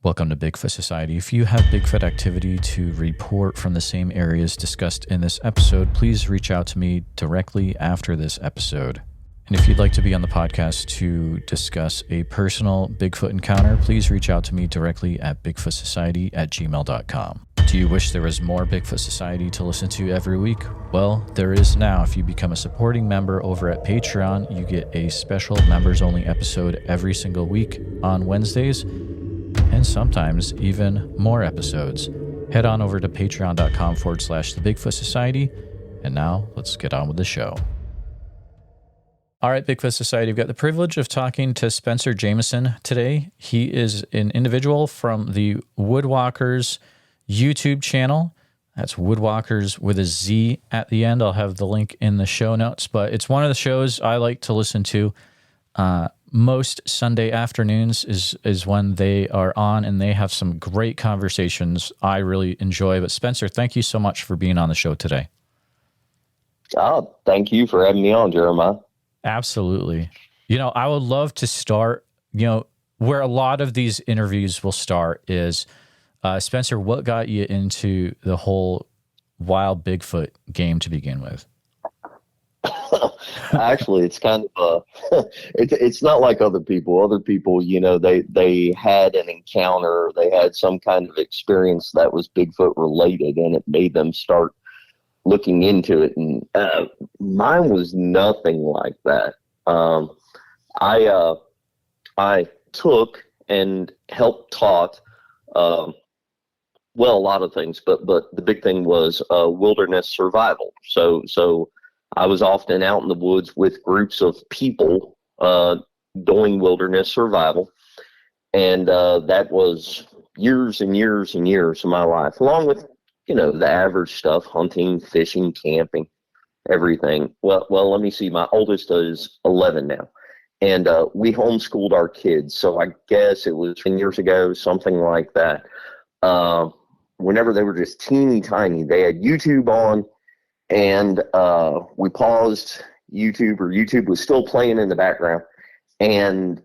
Welcome to Bigfoot Society. If you have Bigfoot activity to report from the same areas discussed in this episode, please reach out to me directly after this episode. And if you'd like to be on the podcast to discuss a personal Bigfoot encounter, please reach out to me directly at bigfootsociety@gmail.com. Do you wish there was more Bigfoot Society to listen to every week? Well, there is now. If you become a supporting member over at Patreon, you get a special members-only episode every single week on Wednesdays, and sometimes even more episodes. Head on over to patreon.com/the Bigfoot Society. And now let's get on with the show. All right, Bigfoot Society, we've got the privilege of talking to Spencer Jamison today. He is an individual from the Woodwalkerz YouTube channel. That's Woodwalkerz with a Z at the end. I'll have the link in the show notes, but it's one of the shows I like to listen to. Most Sunday afternoons is when they are on, and they have some great conversations I really enjoy. But Spencer, thank you so much for being on the show today. Oh, thank you for having me on, Jeremiah. Absolutely. You know, I would love to start, where a lot of these interviews will start is, Spencer, what got you into the whole wild Bigfoot game to begin with? Actually, it's kind of it's not like other people. Other people, they had an encounter, they had some kind of experience that was Bigfoot related, and it made them start looking into it. And mine was nothing like that. I took and helped taught, a lot of things, but the big thing was wilderness survival. So I was often out in the woods with groups of people doing wilderness survival, and that was years and years and years of my life, along with the average stuff: hunting, fishing, camping, everything. Well, let me see. My oldest is 11 now, and we homeschooled our kids. So I guess it was 10 years ago, something like that. Whenever they were just teeny tiny, they had YouTube on. And we paused YouTube, or YouTube was still playing in the background. And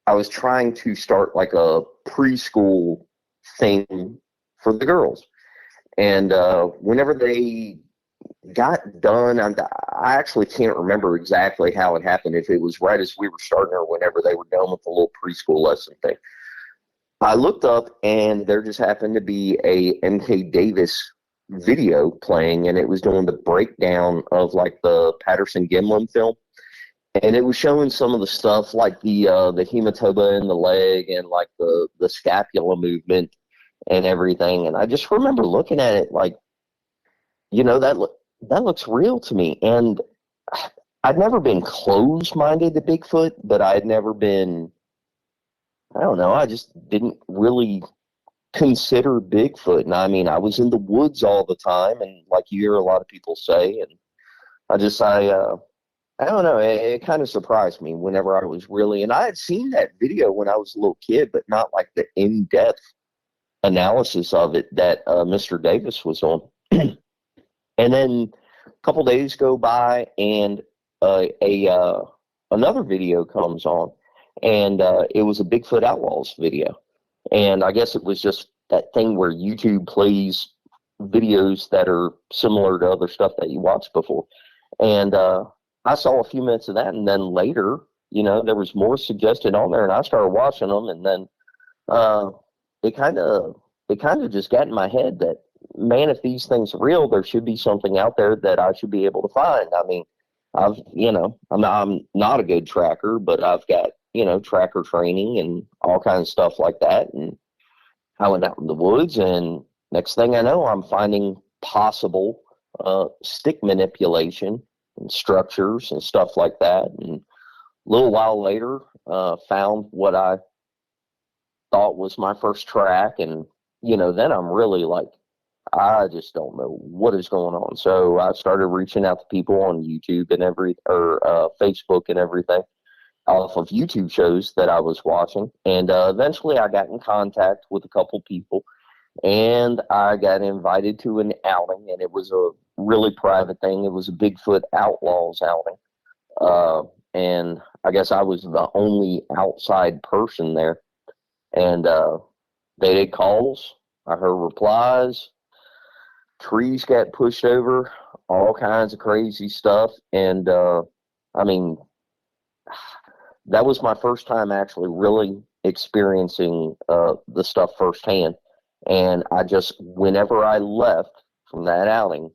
I was trying to start like a preschool thing for the girls. And whenever they got done, I actually can't remember exactly how it happened, if it was right as we were starting or whenever they were done with the little preschool lesson thing. I looked up, and there just happened to be a M.K. Davis video playing, and it was doing the breakdown of like the Patterson-Gimlin film, and it was showing some of the stuff like the hematoba in the leg, and like the scapula movement and everything. And I just remember looking at it like, that looks real to me. And I'd never been closed-minded to Bigfoot, but I'd never been, I don't know, I just didn't really consider Bigfoot. And I mean, I was in the woods all the time, and like you hear a lot of people say, and I don't know, it kind of surprised me whenever I was really, and I had seen that video when I was a little kid, but not like the in-depth analysis of it that Mr. Davis was on. And then a couple days go by, and another video comes on, and it was a Bigfoot Outlaws video. And I guess it was just that thing where YouTube plays videos that are similar to other stuff that you watched before. And I saw a few minutes of that, and then later, there was more suggested on there, and I started watching them, and then it kind of just got in my head that, man, if these things are real, there should be something out there that I should be able to find. I mean, I'm not a good tracker, but I've got tracker training and all kinds of stuff like that. And I went out in the woods, and next thing I know, I'm finding possible stick manipulation and structures and stuff like that. And a little while later, found what I thought was my first track. And, then I'm really like, I just don't know what is going on. So I started reaching out to people on YouTube and Facebook and everything, off of YouTube shows that I was watching. And eventually I got in contact with a couple people, and I got invited to an outing, and it was a really private thing. It was a Bigfoot Outlaws outing. And I guess I was the only outside person there. And They did calls. I heard replies. Trees got pushed over, all kinds of crazy stuff. And, I mean, that was my first time actually really experiencing the stuff firsthand. And I just, whenever I left from that outing,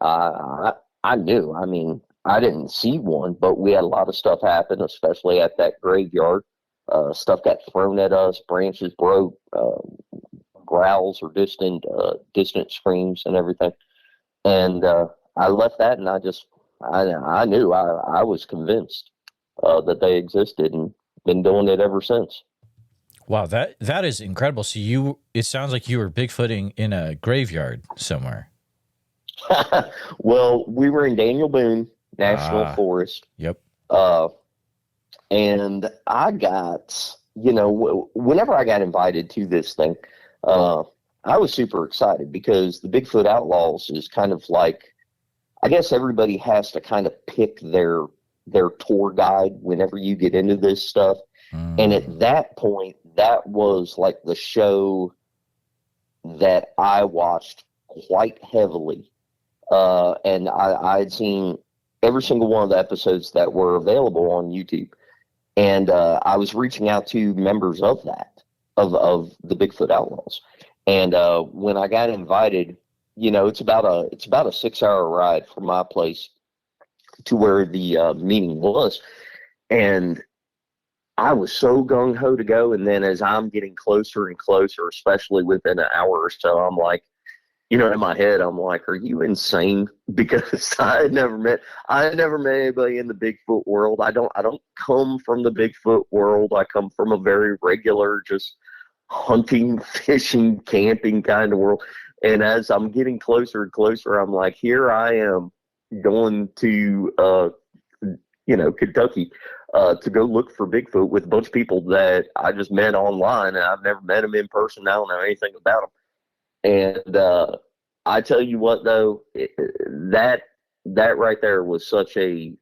I knew. I mean, I didn't see one, but we had a lot of stuff happen, especially at that graveyard. Stuff got thrown at us, branches broke, growls or distant screams and everything. And I left that, and I knew, I was convinced that they existed, and been doing it ever since. Wow, that is incredible. So it sounds like you were Bigfooting in a graveyard somewhere. Well, we were in Daniel Boone National Forest. Yep. And I got, whenever I got invited to this thing, I was super excited because the Bigfoot Outlaws is kind of like, I guess everybody has to kind of pick their tour guide whenever you get into this stuff. And at that point, that was like the show that I watched quite heavily. And I had seen every single one of the episodes that were available on YouTube. And I was reaching out to members of that, of the Bigfoot Outlaws. And when I got invited, it's about a 6-hour ride from my place to where the meeting was. And I was so gung-ho to go. And then as I'm getting closer and closer, especially within an hour or so, I'm like, in my head, I'm like, are you insane? Because I had never met anybody in the Bigfoot world. I don't come from the Bigfoot world. I come from a very regular, just hunting, fishing, camping kind of world. And as I'm getting closer and closer, I'm like, here I am going to, Kentucky, to go look for Bigfoot with a bunch of people that I just met online, and I've never met them in person. I don't know anything about them. And I tell you what, though, that right there was such a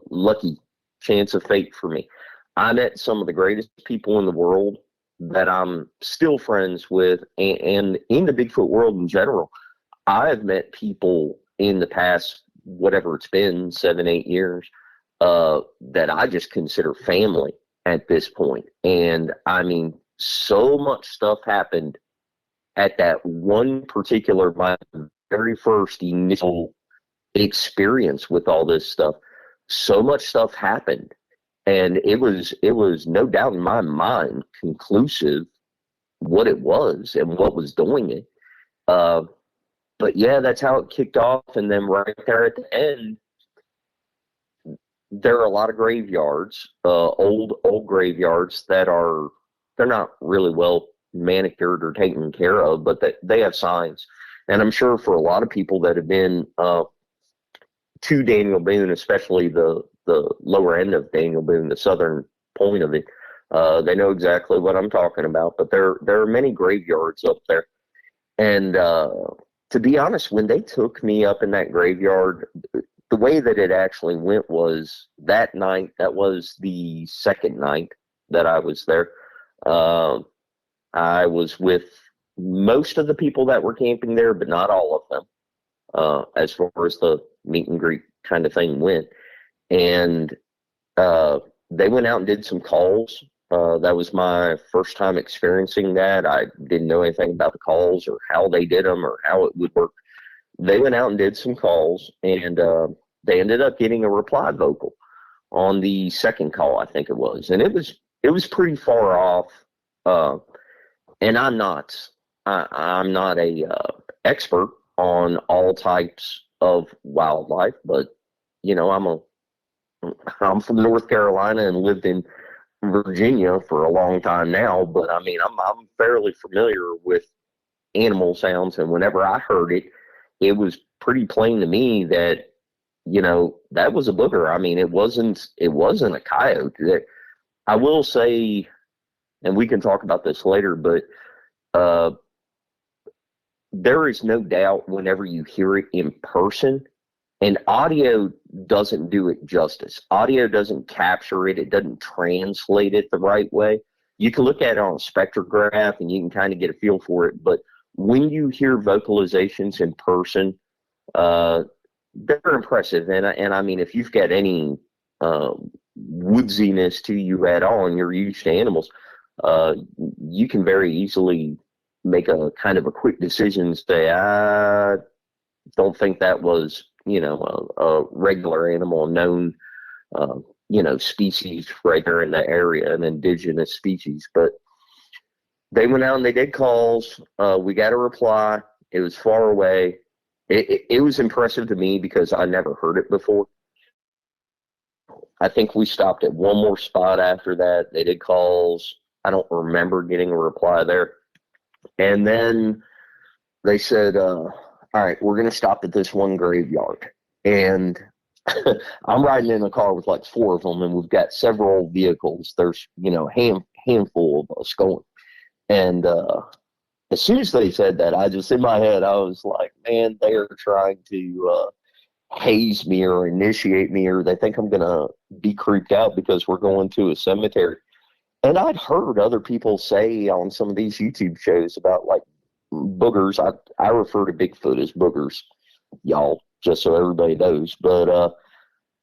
lucky chance of fate for me. I met some of the greatest people in the world that I'm still friends with, and in the Bigfoot world in general. I have met people in the past, whatever it's been, 7-8 years, that I just consider family at this point. And I mean, so much stuff happened at that one particular, my very first initial experience with all this stuff. So much stuff happened, and it was no doubt in my mind conclusive what it was and what was doing it. But yeah, that's how it kicked off. And then right there at the end, there are a lot of graveyards, old graveyards they're not really well manicured or taken care of, but they have signs. And I'm sure for a lot of people that have been to Daniel Boone, especially the lower end of Daniel Boone, the southern point of it, they know exactly what I'm talking about. But there are many graveyards up there. And to be honest, when they took me up in that graveyard, the way that it actually went was that night, that was the second night that I was there. I was with most of the people that were camping there, but not all of them, as far as the meet and greet kind of thing went. And they went out and did some calls. That was my first time experiencing that. I didn't know anything about the calls or how they did them or how it would work. They went out and did some calls, and they ended up getting a reply vocal on the second call, I think it was. And it was pretty far off. And I'm not a expert on all types of wildlife, but I'm from North Carolina and lived in Virginia for a long time now. But I mean, I'm fairly familiar with animal sounds, and whenever I heard it, it was pretty plain to me that that was a booger. I mean, it wasn't a coyote. I will say, and we can talk about this later, but there is no doubt whenever you hear it in person, and audio doesn't do it justice. Audio doesn't capture it. It doesn't translate it the right way. you can look at it on a spectrograph and you can kind of get a feel for it. But when you hear vocalizations in person, they're impressive. And I mean, if you've got any woodsiness to you at all and you're used to animals, you can very easily make a kind of a quick decision and say, I don't think that was, a regular animal, known, species right there in the area, an indigenous species. But they went out and they did calls. We got a reply. It was far away. It was impressive to me because I never heard it before. I think we stopped at one more spot after that. They did calls. I don't remember getting a reply there. And then they said, all right, we're going to stop at this one graveyard. And I'm riding in a car with like 4 of them, and we've got several vehicles. There's, a handful of us going. And as soon as they said that, I just, in my head, I was like, man, they are trying to haze me or initiate me, or they think I'm going to be creeped out because we're going to a cemetery. And I'd heard other people say on some of these YouTube shows about like boogers. I refer to Bigfoot as boogers, y'all, just so everybody knows. But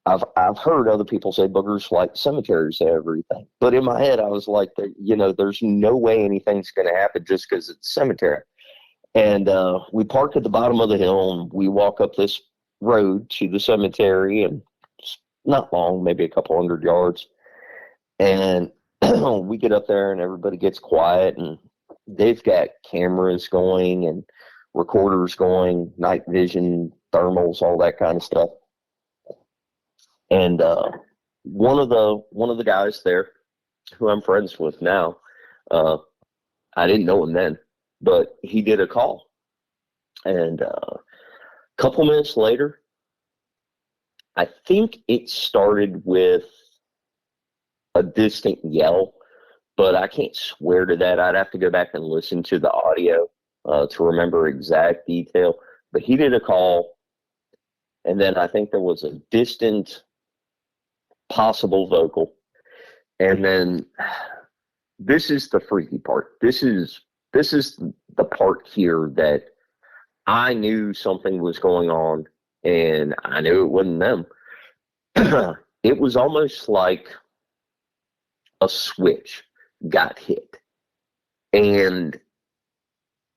I've heard other people say boogers like cemeteries and everything. But in my head, I was like, there's no way anything's going to happen just because it's a cemetery. And we parked at the bottom of the hill, and we walk up this road to the cemetery, and it's not long, maybe a couple 100 yards. And we get up there, and everybody gets quiet, and they've got cameras going and recorders going, night vision, thermals, all that kind of stuff. And one of the guys there, who I'm friends with now, I didn't know him then, but he did a call. And a couple minutes later, I think it started with a distant yell, but I can't swear to that. I'd have to go back and listen to the audio to remember exact detail. But he did a call, and then I think there was a distant possible vocal. And then this is the freaky part. This is the part here that I knew something was going on, and I knew it wasn't them. It was almost like a switch got hit, and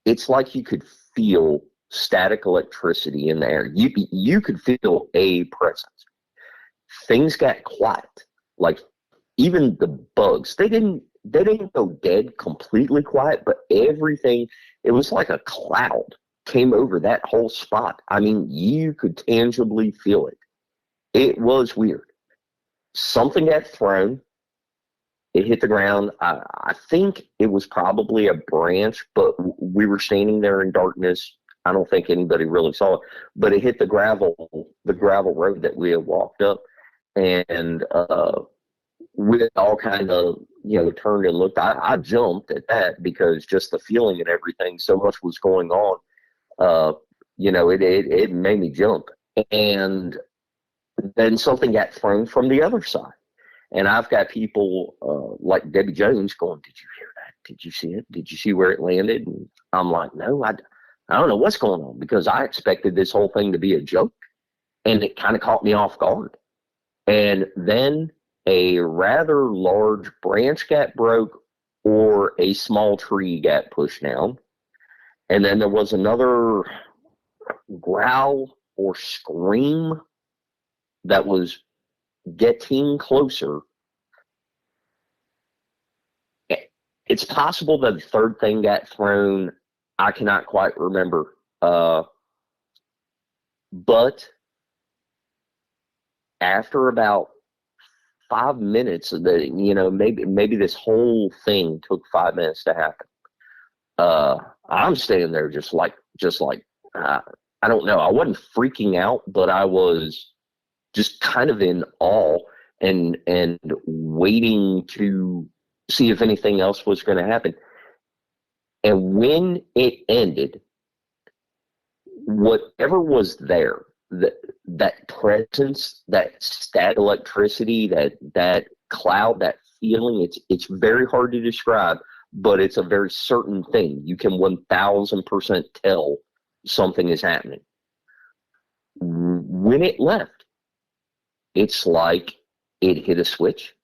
it's like you could feel static electricity in the air. You could feel a presence. Things got quiet. Like even the bugs, they didn't go dead, completely quiet, but everything, it was like a cloud came over that whole spot. I mean, you could tangibly feel it. It was weird. Something got thrown. It hit the ground. I think it was probably a branch, but we were standing there in darkness. I don't think anybody really saw it, but it hit the gravel road that we had walked up. And we all kind of, turned and looked. I jumped at that because just the feeling and everything, so much was going on. It made me jump. And then something got thrown from the other side. And I've got people like Debbie Jones going, "Did you hear that? Did you see it? Did you see where it landed?" And I'm like, "No, I don't know what's going on," because I expected this whole thing to be a joke. And it kind of caught me off guard. And then a rather large branch got broke, or a small tree got pushed down. And then there was another growl or scream that was getting closer. It's possible that the third thing got thrown. I cannot quite remember. But after about 5 minutes, maybe this whole thing took 5 minutes to happen. I'm standing there just like I don't know. I wasn't freaking out, but I was just kind of in awe and waiting to see if anything else was going to happen. And when it ended, whatever was there, that presence, that static electricity, that cloud, that feeling. It's very hard to describe, but it's a very certain thing. You can 1000% tell something is happening. When it left, it's like it hit a switch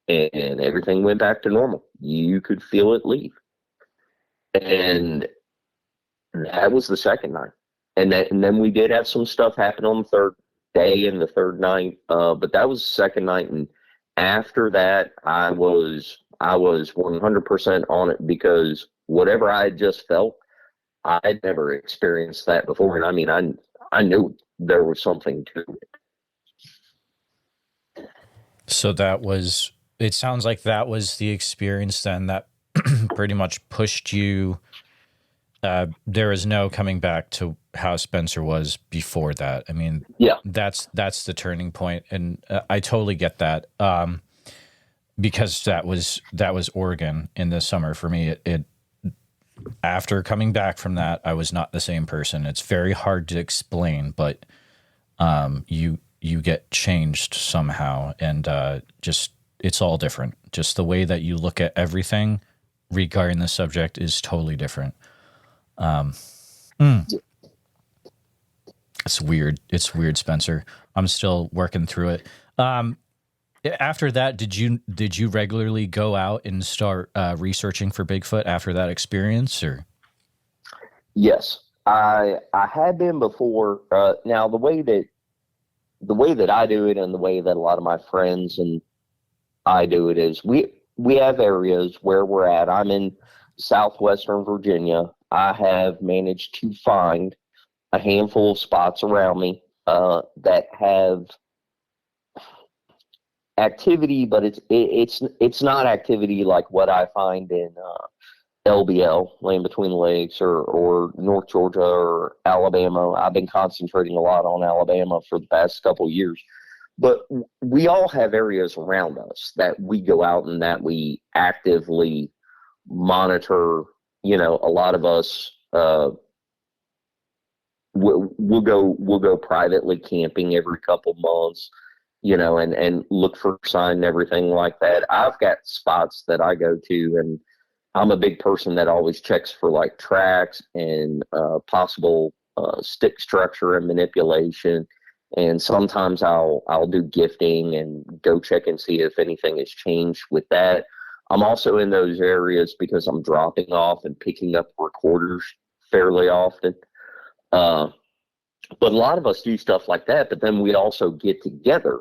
and everything went back to normal. You could feel it leave. And that was the second night. And then we did have some stuff happen on the third day and the third night. But that was the second night. And after that, I was 100% on it, because whatever I had just felt, I had never experienced that before. And I mean, I knew there was something to it. So it sounds like that was the experience then that pretty much pushed you. There is no coming back to how Spencer was before that. I mean, yeah, that's the turning point, and I totally get that. Because that was Oregon in the summer for me. It after coming back from that, I was not the same person. It's very hard to explain, but you get changed somehow, and just it's all different. Just the way that you look at everything regarding the subject is totally different. It's weird. It's weird, Spencer. I'm still working through it. After that, did you regularly go out and start researching for Bigfoot after that experience, or? Yes, I had been before. Now the way that I do it, and the way that a lot of my friends and I do it, is we have areas where we're at. I'm in southwestern Virginia. I have managed to find a handful of spots around me that have activity, but it's not activity like what I find in LBL, Land Between the Lakes, or North Georgia or Alabama. I've been concentrating a lot on Alabama for the past couple of years. But we all have areas around us that we go out and that we actively monitor. You know, a lot of us we'll go privately camping every couple months, you know, and look for sign and everything like that. I've got spots that I go to, and I'm a big person that always checks for like tracks and possible stick structure and manipulation. And sometimes I'll do gifting and go check and see if anything has changed with that. I'm also in those areas because I'm dropping off and picking up recorders fairly often. But a lot of us do stuff like that, but then we also get together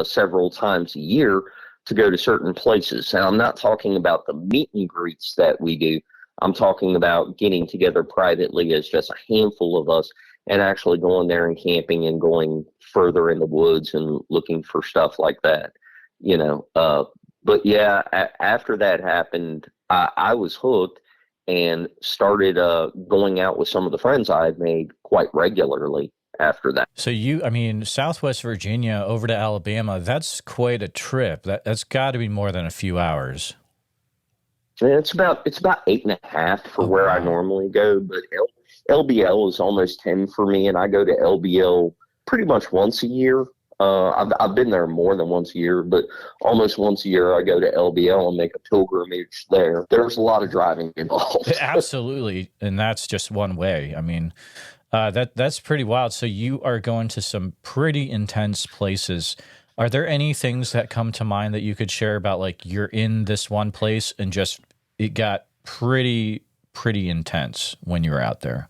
several times a year to go to certain places. And I'm not talking about the meet and greets that we do. I'm talking about getting together privately as just a handful of us and actually going there and camping and going further in the woods and looking for stuff like that, you know. But yeah, after that happened, I was hooked and started going out with some of the friends I had made quite regularly after that. So Southwest Virginia over to Alabama, that's quite a trip. That's got to be more than a few hours. And it's about 8.5 for where I normally go, but LBL is almost 10 for me, and I go to LBL pretty much once a year. I've been there more than once a year, but almost once a year I go to LBL and make a pilgrimage there. There's a lot of driving involved. Absolutely, and that's just one way. I mean, that's pretty wild. So you are going to some pretty intense places. Are there any things that come to mind that you could share about, like, you're in this one place and just it got pretty intense when you were out there?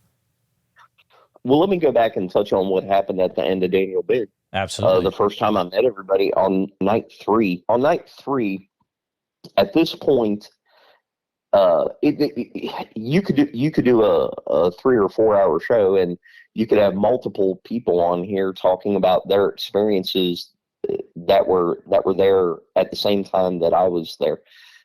Well, let me go back and touch on what happened at the end of Daniel Boone. Absolutely. The first time I met everybody on night 3. On night 3, at this point, you could do a 3 or 4 hour show, and you could have multiple people on here talking about their experiences that were there at the same time that I was there.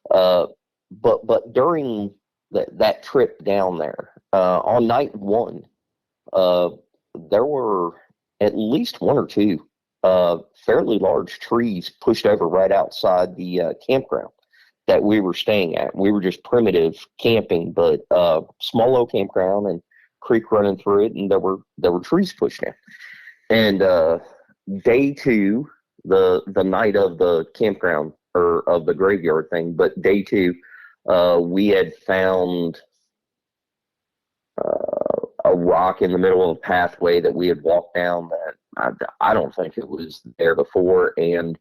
But during that trip down there, on night 1, there were at least 1 or 2 fairly large trees pushed over right outside the campground that we were staying at. We were just primitive camping, but small little campground and creek running through it, and there were trees pushed in. And day 2, the night of the campground or of the graveyard thing. But day 2, we had found a rock in the middle of a pathway that we had walked down that I don't think it was there before, and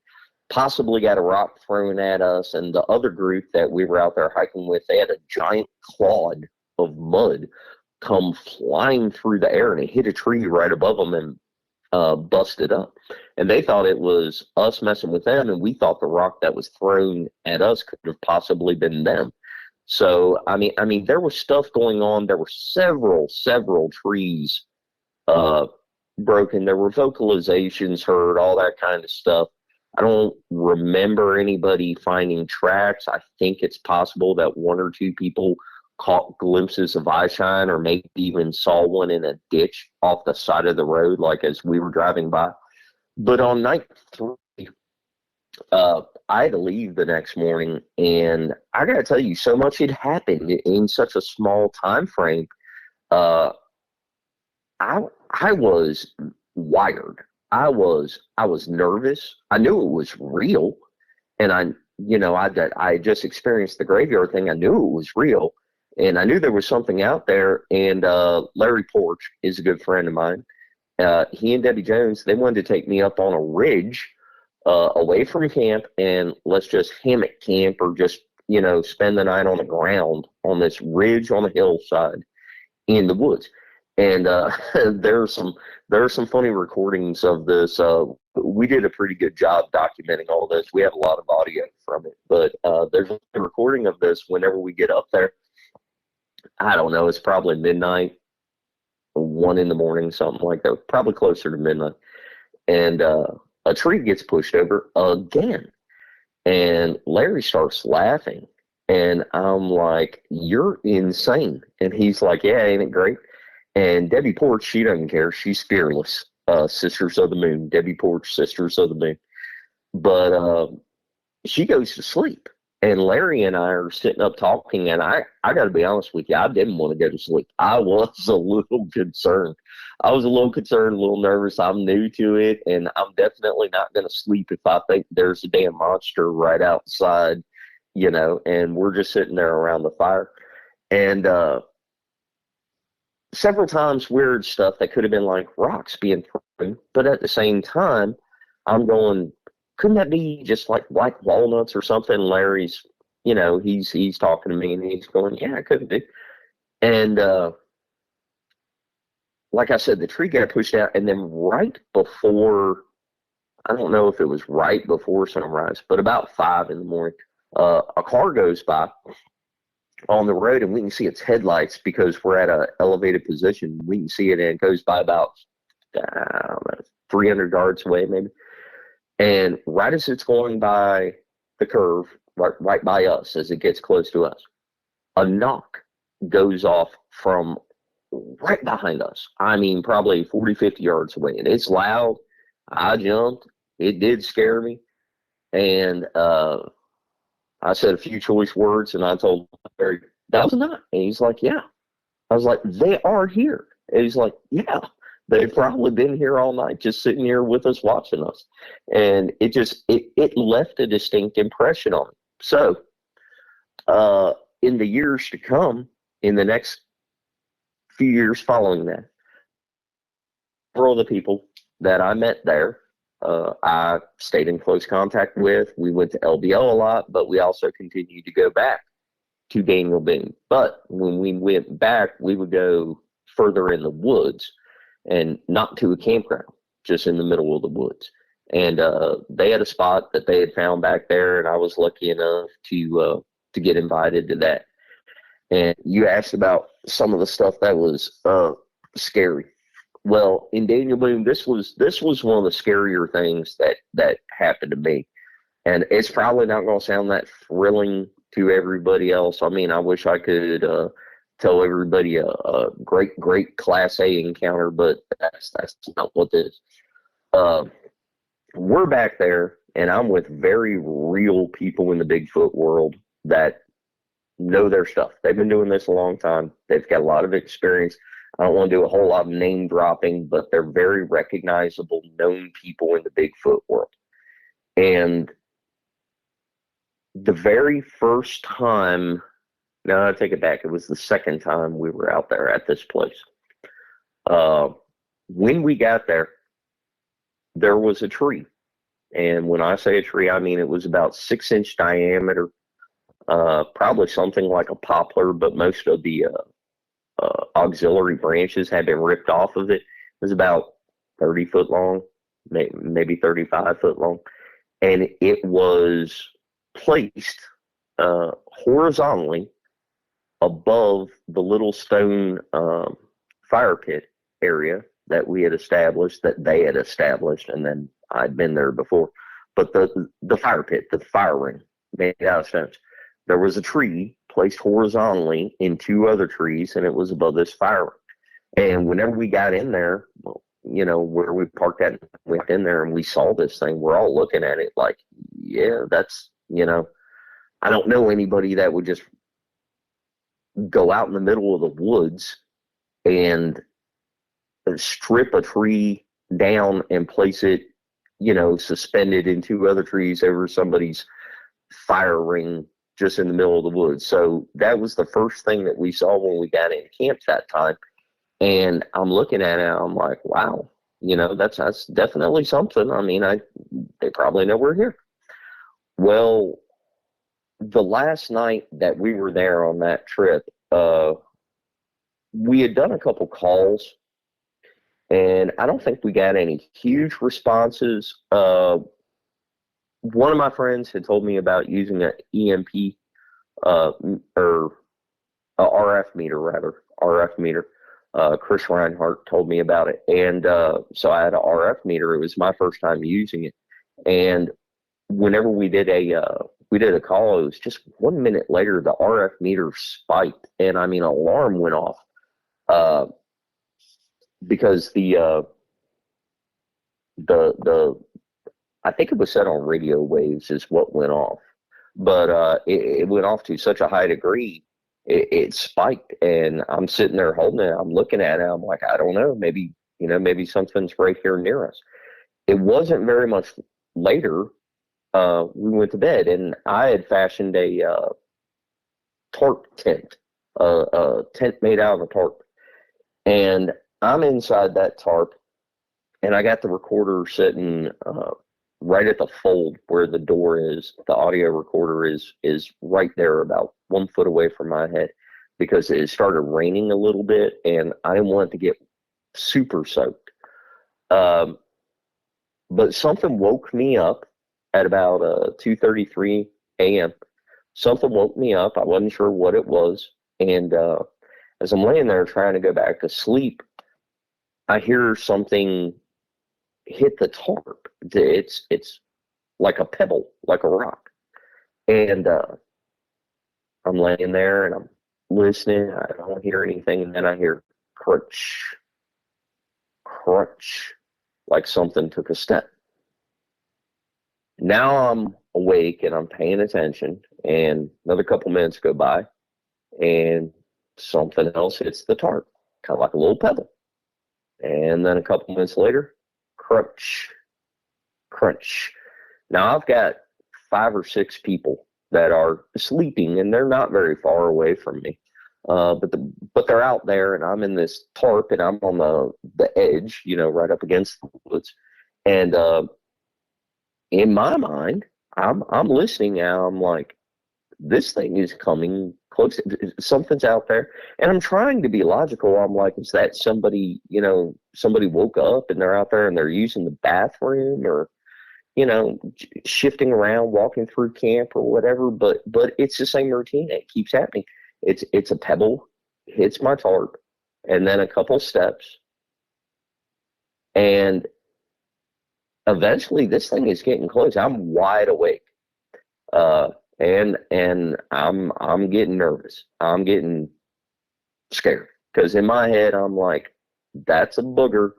possibly got a rock thrown at us. And the other group that we were out there hiking with, they had a giant clod of mud come flying through the air, and it hit a tree right above them and busted up. And they thought it was us messing with them, and we thought the rock that was thrown at us could have possibly been them. So, I mean, there was stuff going on. There were several trees broken. There were vocalizations heard, all that kind of stuff. I don't remember anybody finding tracks. I think it's possible that 1 or 2 people caught glimpses of eyeshine, or maybe even saw one in a ditch off the side of the road, like as we were driving by. But on night 3, I had to leave the next morning, and I got to tell you, so much had happened in such a small time frame. I was wired. I was nervous. I knew it was real, and I just experienced the graveyard thing. I knew it was real, and I knew there was something out there. And Larry Porch is a good friend of mine. He and Debbie Jones, they wanted to take me up on a ridge away from camp, and let's just hammock camp, or just, spend the night on the ground on this ridge on the hillside in the woods. And there are some funny recordings of this. We did a pretty good job documenting all this. We had a lot of audio from it, but there's a recording of this whenever we get up there. I don't know, it's probably midnight, 1 in the morning, something like that, probably closer to midnight. And a tree gets pushed over again, and Larry starts laughing, and I'm like, "You're insane." And he's like, "Yeah, ain't it great?" And Debbie Porch, she doesn't care. She's fearless. Sisters of the Moon, Debbie Porch, Sisters of the Moon. But she goes to sleep, and Larry and I are sitting up talking, and I got to be honest with you, I didn't want to go to sleep. I was a little concerned. I was a little concerned, a little nervous. I'm new to it, and I'm definitely not going to sleep if I think there's a damn monster right outside, and we're just sitting there around the fire. And several times weird stuff that could have been like rocks being thrown, but at the same time, I'm going, couldn't that be just like white walnuts or something? Larry's, he's talking to me, and he's going, yeah, it could be. And like I said, the tree got pushed out, and then right before, I don't know if it was right before sunrise, but about 5 in the morning, a car goes by on the road, and we can see its headlights because we're at an elevated position. We can see it, and it goes by about 300 yards away, maybe. And right as it's going by the curve, right by us, as it gets close to us, a knock goes off from right behind us. I mean, probably 40, 50 yards away. And it's loud. I jumped. It did scare me. And I said a few choice words, and I told Barry, that was a knock. And he's like, yeah. I was like, they are here. And he's like, yeah. They've probably been here all night, just sitting here with us, watching us. And it left a distinct impression on me. So in the years to come, in the next few years following that, several of the people that I met there, I stayed in close contact with. We went to LBL a lot, but we also continued to go back to Daniel Boone. But when we went back, we would go further in the woods, and not to a campground, just in the middle of the woods. And they had a spot that they had found back there, and I was lucky enough to get invited to that. And you asked about some of the stuff that was scary. Well, in Daniel Boone, this was one of the scarier things that happened to me. And it's probably not going to sound that thrilling to everybody else. I mean, I wish I could tell everybody a great Class A encounter, but that's not what this is. We're back there, and I'm with very real people in the Bigfoot world that know their stuff. They've been doing this a long time. They've got a lot of experience. I don't want to do a whole lot of name dropping, but they're very recognizable, known people in the Bigfoot world. And the very first time, no, I take it back. It was the second time we were out there at this place. When we got there, there was a tree. And when I say a tree, I mean it was about 6-inch diameter, probably something like a poplar, but most of the auxiliary branches had been ripped off of it. It was about 30 foot long, maybe 35 foot long. And it was placed horizontally above the little stone fire pit area that we had established, that they had established, and then I'd been there before. But the fire pit, the fire ring made out of stones. There was a tree placed horizontally in 2 other trees, and it was above this fire ring. And whenever we got in there, well, you know, where we parked at, went in there and we saw this thing, we're all looking at it like, yeah, that's, you know, I don't know anybody that would just go out in the middle of the woods and strip a tree down and place it, you know, suspended in 2 other trees over somebody's fire ring just in the middle of the woods. So that was the first thing that we saw when we got in camp that time. And I'm looking at it, I'm like, wow, you know, that's definitely something. I mean, they probably know we're here. Well, the last night that we were there on that trip, we had done a couple calls, and I don't think we got any huge responses. One of my friends had told me about using an EMP, or a RF meter, rather, RF meter. Chris Reinhardt told me about it. And so I had an RF meter. It was my first time using it. And whenever we did a call, it was just 1 minute later, the RF meter spiked. And I mean, an alarm went off because the I think it was set on radio waves is what went off. But it went off to such a high degree, it spiked. And I'm sitting there holding it. I'm looking at it. I'm like, I don't know. Maybe, you know, maybe something's right here near us. It wasn't very much later. We went to bed, and I had fashioned a tarp tent, a tent made out of a tarp. And I'm inside that tarp, and I got the recorder sitting right at the fold where the door is. The audio recorder is right there, about 1 foot away from my head, because it started raining a little bit, and I didn't want it to get super soaked. But something woke me up at about 2:33 a.m. Something woke me up. I wasn't sure what it was. And as I'm laying there trying to go back to sleep, I hear something hit the tarp. It's like a pebble, like a rock. And I'm laying there and I'm listening. I don't hear anything. And then I hear crunch, crunch, like something took a step. Now I'm awake and I'm paying attention, and another couple minutes go by and something else hits the tarp, kind of like a little pebble. And then a couple minutes later, crunch, crunch. Now I've got 5 or 6 people that are sleeping, and they're not very far away from me. But they're out there, and I'm in this tarp, and I'm on the edge, you know, right up against the woods. And in my mind, I'm listening now. I'm like, this thing is coming close. Something's out there. And I'm trying to be logical. I'm like, is that somebody, you know, somebody woke up and they're out there and they're using the bathroom, or, you know, shifting around, walking through camp or whatever. But it's the same routine. It keeps happening. It's a pebble, hits my tarp, and then a couple steps. And eventually this thing is getting close. I'm wide awake. And I'm getting nervous. I'm getting scared, because in my head I'm like, that's a booger,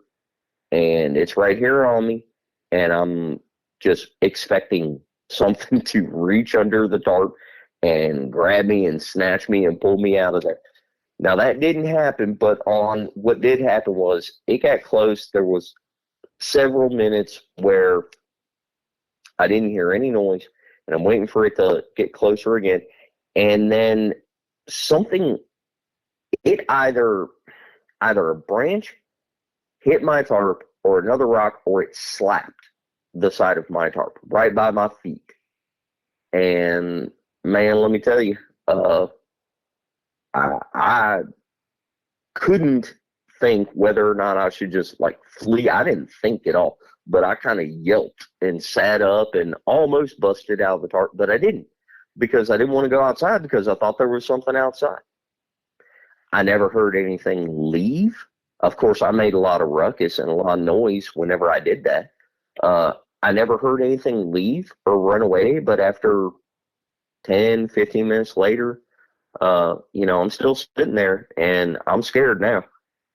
and it's right here on me, and I'm just expecting something to reach under the tarp and grab me and snatch me and pull me out of there. Now that didn't happen, but what did happen was it got close. There was several minutes where I didn't hear any noise, and I'm waiting for it to get closer again. And then something, it either a branch hit my tarp or another rock, or it slapped the side of my tarp right by my feet. And man, let me tell you, I couldn't think whether or not I should just like flee. I didn't think at all, but I kind of yelped and sat up and almost busted out of the tarp, but I didn't, because I didn't want to go outside, because I thought there was something outside. I never heard anything leave. Of course, I made a lot of ruckus and a lot of noise whenever I did that. I never heard anything leave or run away, but after 10, 15 minutes later, I'm still sitting there and I'm scared now.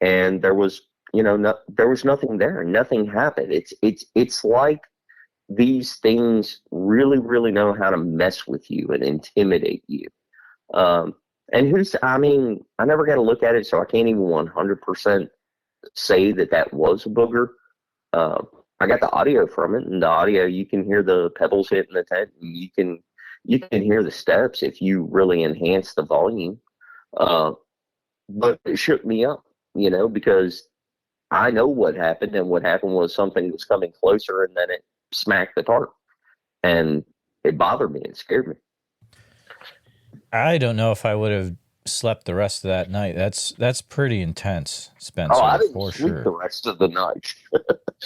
And there was, there was nothing there. Nothing happened. It's like these things really, really know how to mess with you and intimidate you. And I never got to look at it, so I can't even 100% say that was a booger. I got the audio from it, and the audio, you can hear the pebbles hitting the tent, and you can hear the steps if you really enhance the volume. But it shook me up, because I know what happened, and what happened was something was coming closer, and then it smacked the tarp, and it bothered me and scared me. I don't know if I would have slept the rest of that night. That's pretty intense, Spencer. Oh, I didn't for sleep sure. the rest of the night.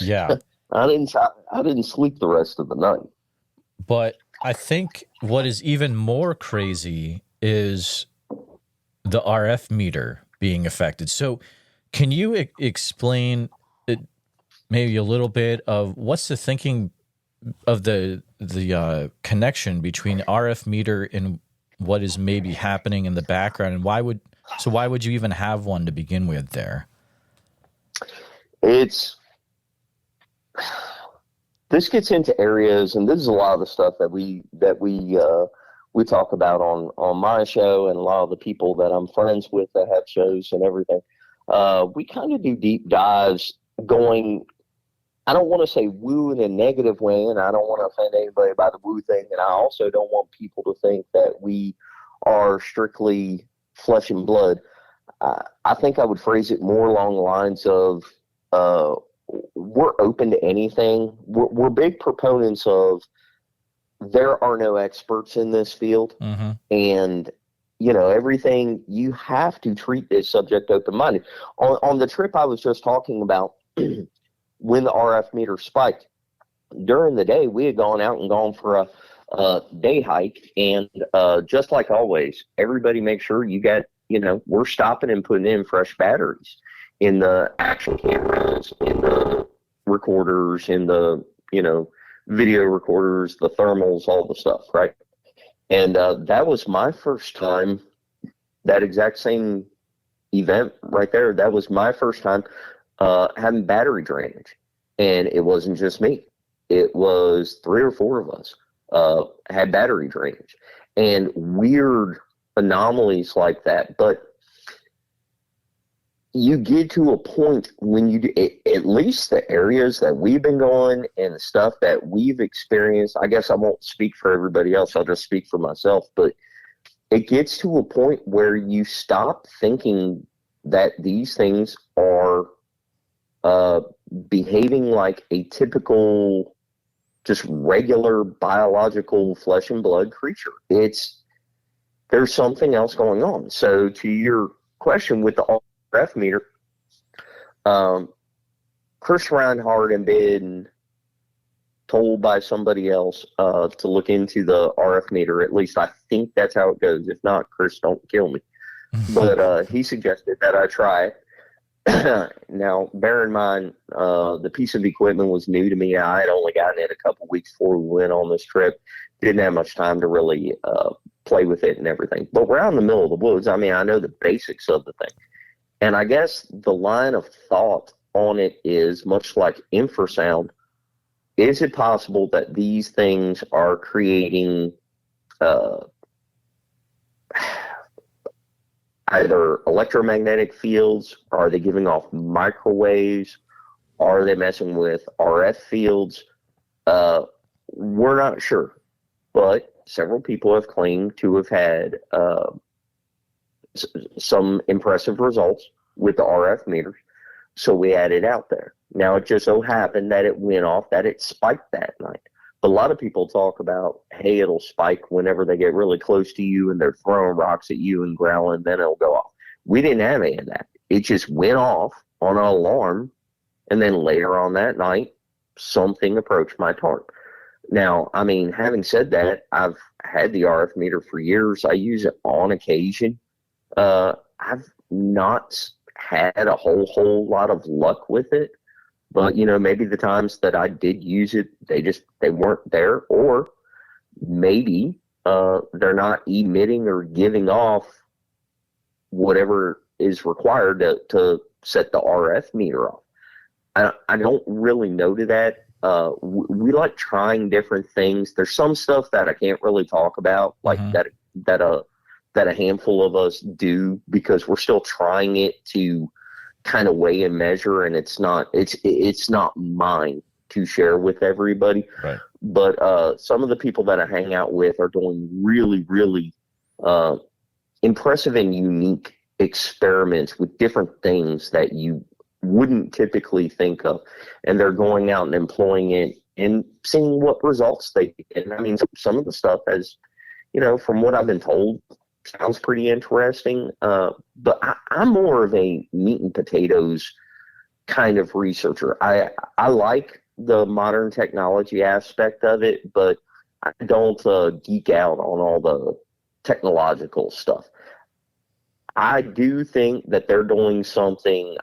Yeah. I didn't sleep the rest of the night. But I think what is even more crazy is the RF meter being affected. So can you explain maybe a little bit of what's the thinking of the connection between RF meter and what is maybe happening in the background, and why would you even have one to begin with there? This gets into areas, and this is a lot of the stuff that we talk about on my show, and a lot of the people that I'm friends with that have shows and everything. We kind of do deep dives going, I don't want to say woo in a negative way, and I don't want to offend anybody by the woo thing, and I also don't want people to think that we are strictly flesh and blood. I think I would phrase it more along the lines of we're open to anything. We're big proponents of there are no experts in this field, mm-hmm. and everything, you have to treat this subject open-minded. On the trip I was just talking about, when the RF meter spiked, during the day, we had gone for a day hike, and just like always, everybody make sure you got, we're stopping and putting in fresh batteries in the action cameras, in the recorders, in the, video recorders, the thermals, all the stuff, right? And that was my first time, that exact same event right there, that was my first time having battery drainage. And it wasn't just me. It was 3 or 4 of us had battery drainage. And weird anomalies like that. But you get to a point when you do, at least the areas that we've been going and the stuff that we've experienced, I guess I won't speak for everybody else, I'll just speak for myself, but it gets to a point where you stop thinking that these things are behaving like a typical, just regular biological flesh and blood creature. There's something else going on. So to your question with the RF meter, Chris Reinhardt had been told by somebody else to look into the RF meter. At least I think that's how it goes. If not, Chris, don't kill me. But he suggested that I try it. Now, bear in mind, the piece of equipment was new to me. I had only gotten it a couple weeks before we went on this trip. Didn't have much time to really play with it and everything. But we're out in the middle of the woods. I mean, I know the basics of the thing. And I guess the line of thought on it is much like infrasound. Is it possible that these things are creating either electromagnetic fields? Are they giving off microwaves? Are they messing with RF fields? We're not sure. but several people have claimed to have had some impressive results with the RF meters. So we had it out there. Now, it just so happened that it went off, that it spiked that night. But a lot of people talk about, hey, it'll spike whenever they get really close to you and they're throwing rocks at you and growling, then it'll go off. We didn't have any of that. It just went off on an alarm, and then later on that night, something approached my tarp. Now, I mean, having said that, I've had the RF meter for years. I use it on occasion. I've not had a whole lot of luck with it, but maybe the times that I did use it, they weren't there, or maybe they're not emitting or giving off whatever is required to set the RF meter off. I don't really know to that. We like trying different things. There's some stuff that I can't really talk about, like that a handful of us do, because we're still trying it to kind of weigh and measure, and it's not mine to share with everybody. Right. But some of the people that I hang out with are doing really, really impressive and unique experiments with different things that you wouldn't typically think of, and they're going out and employing it and seeing what results they get. And I mean, some of the stuff, as from what I've been told, sounds pretty interesting. But I'm more of a meat and potatoes kind of researcher. I like the modern technology aspect of it, but I don't geek out on all the technological stuff. I do think that they're doing something.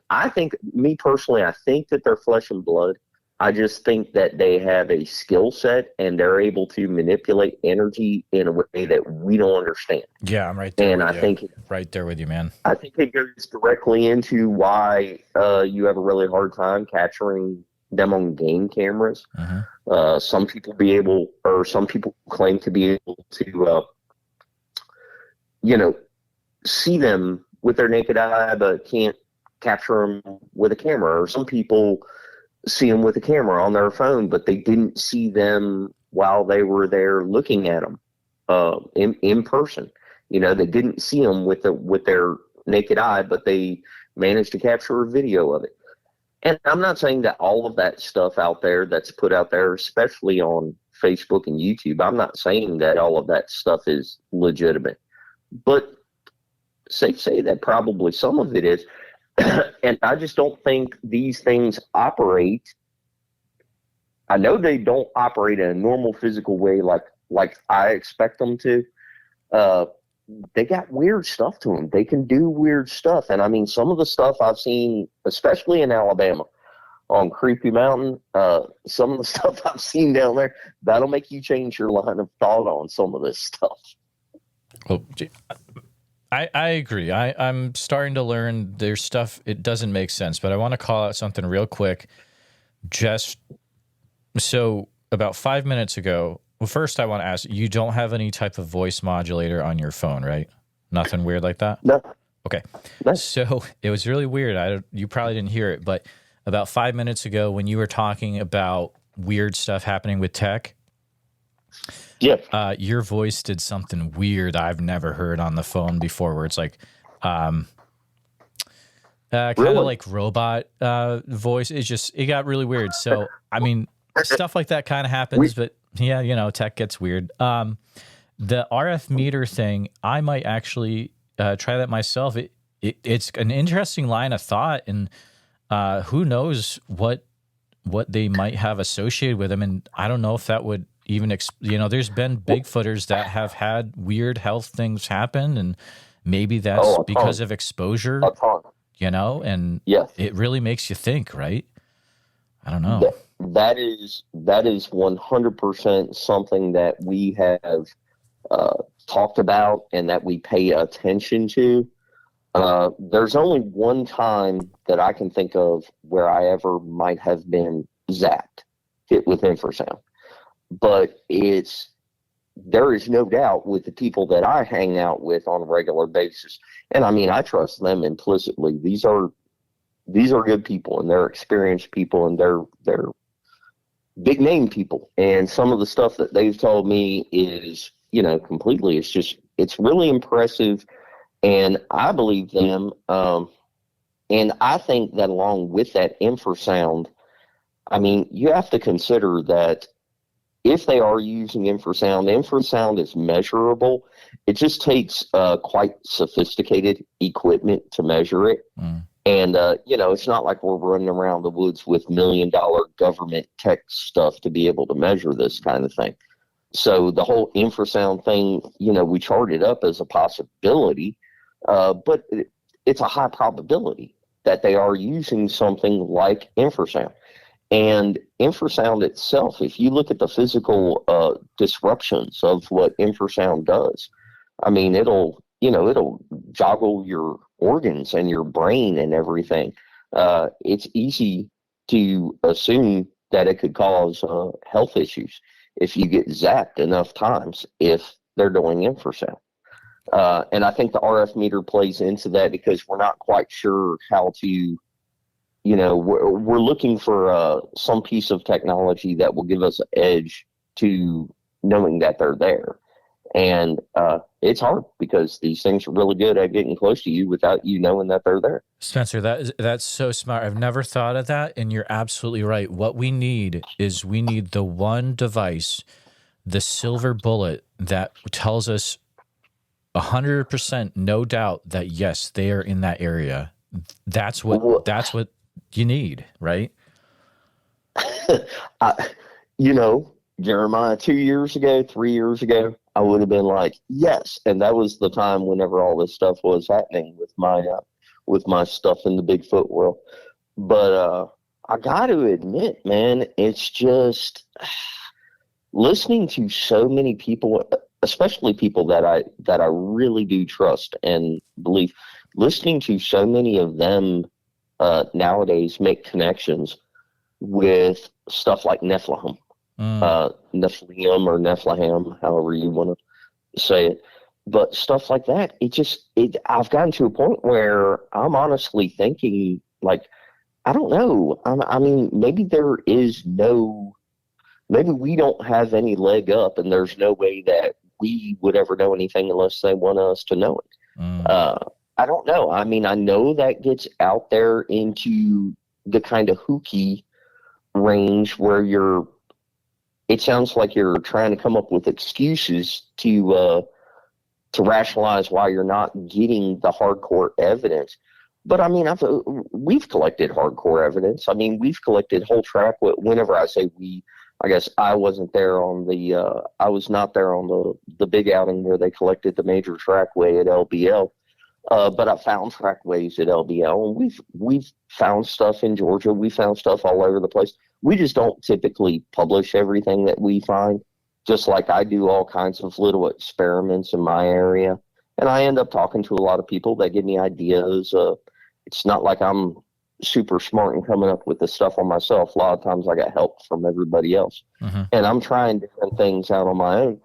Me personally, I think that they're flesh and blood. I just think that they have a skill set and they're able to manipulate energy in a way that we don't understand. Yeah, I'm right there. And I think right there with you, man. I think it goes directly into why you have a really hard time capturing them on game cameras. Mm-hmm. Some people claim to be able to, see them with their naked eye, but can't capture them with a camera. Or some people see them with a camera on their phone, but they didn't see them while they were there looking at them in person. They didn't see them with their naked eye, but they managed to capture a video of it. And I'm not saying that all of that stuff out there that's put out there, especially on Facebook and YouTube, I'm not saying that all of that stuff is legitimate. But safe to say that probably some of it is. And I just don't think these things operate. I know they don't operate in a normal physical way like I expect them to. They got weird stuff to them. They can do weird stuff. And I mean, some of the stuff I've seen, especially in Alabama on Creepy Mountain, some of the stuff I've seen down there, that'll make you change your line of thought on some of this stuff. Well, I agree. I'm starting to learn there's stuff, it doesn't make sense, but I want to call out something real quick. Just so about 5 minutes ago, well, first I want to ask, you don't have any type of voice modulator on your phone, right? Nothing weird like that? No. Okay. No. So it was really weird. You probably didn't hear it, but about 5 minutes ago when you were talking about weird stuff happening with tech, your voice did something weird I've never heard on the phone before, where it's like kind of like robot voice. It got really weird. So, I mean, stuff like that kind of happens, but yeah, tech gets weird. The RF meter thing, I might actually try that myself. It's an interesting line of thought, and who knows what they might have associated with them. And I don't know if that would even, there's been Bigfooters that have had weird health things happen, and maybe that's because of exposure, and it really makes you think, right? I don't know. That is 100% something that we have talked about and that we pay attention to. There's only one time that I can think of where I ever might have been zapped, hit with infrasound. But there is no doubt with the people that I hang out with on a regular basis. And I mean, I trust them implicitly. These are good people, and they're experienced people, and they're big name people. And some of the stuff that they've told me is, completely, it's really impressive. And I believe them. And I think that along with that infrasound, I mean, you have to consider that if they are using infrasound is measurable. It just takes quite sophisticated equipment to measure it. Mm. And, it's not like we're running around the woods with $1 million government tech stuff to be able to measure this kind of thing. So the whole infrasound thing, we charted up as a possibility, but it's a high probability that they are using something like infrasound. And infrasound itself, if you look at the physical disruptions of what infrasound does, I mean, it'll joggle your organs and your brain and everything. It's easy to assume that it could cause health issues if you get zapped enough times if they're doing infrasound. And I think the RF meter plays into that because we're not quite sure how to, we're looking for some piece of technology that will give us an edge to knowing that they're there. And it's hard because these things are really good at getting close to you without you knowing that they're there. Spencer, that's so smart. I've never thought of that, and you're absolutely right. What we need is the one device, the silver bullet that tells us 100% no doubt that yes, they are in that area. That's what you need, right? Jeremiah, 2 years ago, 3 years ago, I would have been like, yes. And that was the time whenever all this stuff was happening with my stuff in the Bigfoot world. But I got to admit, man, it's just listening to so many people, especially people that I really do trust and believe, listening to so many of them nowadays make connections with stuff like Nephilim. Nephilim or Nephilim, however you want to say it. But stuff like that, I've gotten to a point where I'm honestly thinking, like, I don't know. I mean, maybe maybe we don't have any leg up and there's no way that we would ever know anything unless they want us to know it. I don't know. I mean, I know that gets out there into the kind of hooky range where it sounds like you're trying to come up with excuses to rationalize why you're not getting the hardcore evidence. But I mean, we've collected hardcore evidence. I mean, we've collected whole track. Whenever I say we, I guess I wasn't there I was not there on the big outing where they collected the major trackway at LBL. But I found trackways at LBL, and we've found stuff in Georgia. We found stuff all over the place. We just don't typically publish everything that we find, just like I do all kinds of little experiments in my area. And I end up talking to a lot of people that give me ideas. It's not like I'm super smart and coming up with this stuff on myself. A lot of times I got help from everybody else. Mm-hmm. And I'm trying different things out on my own.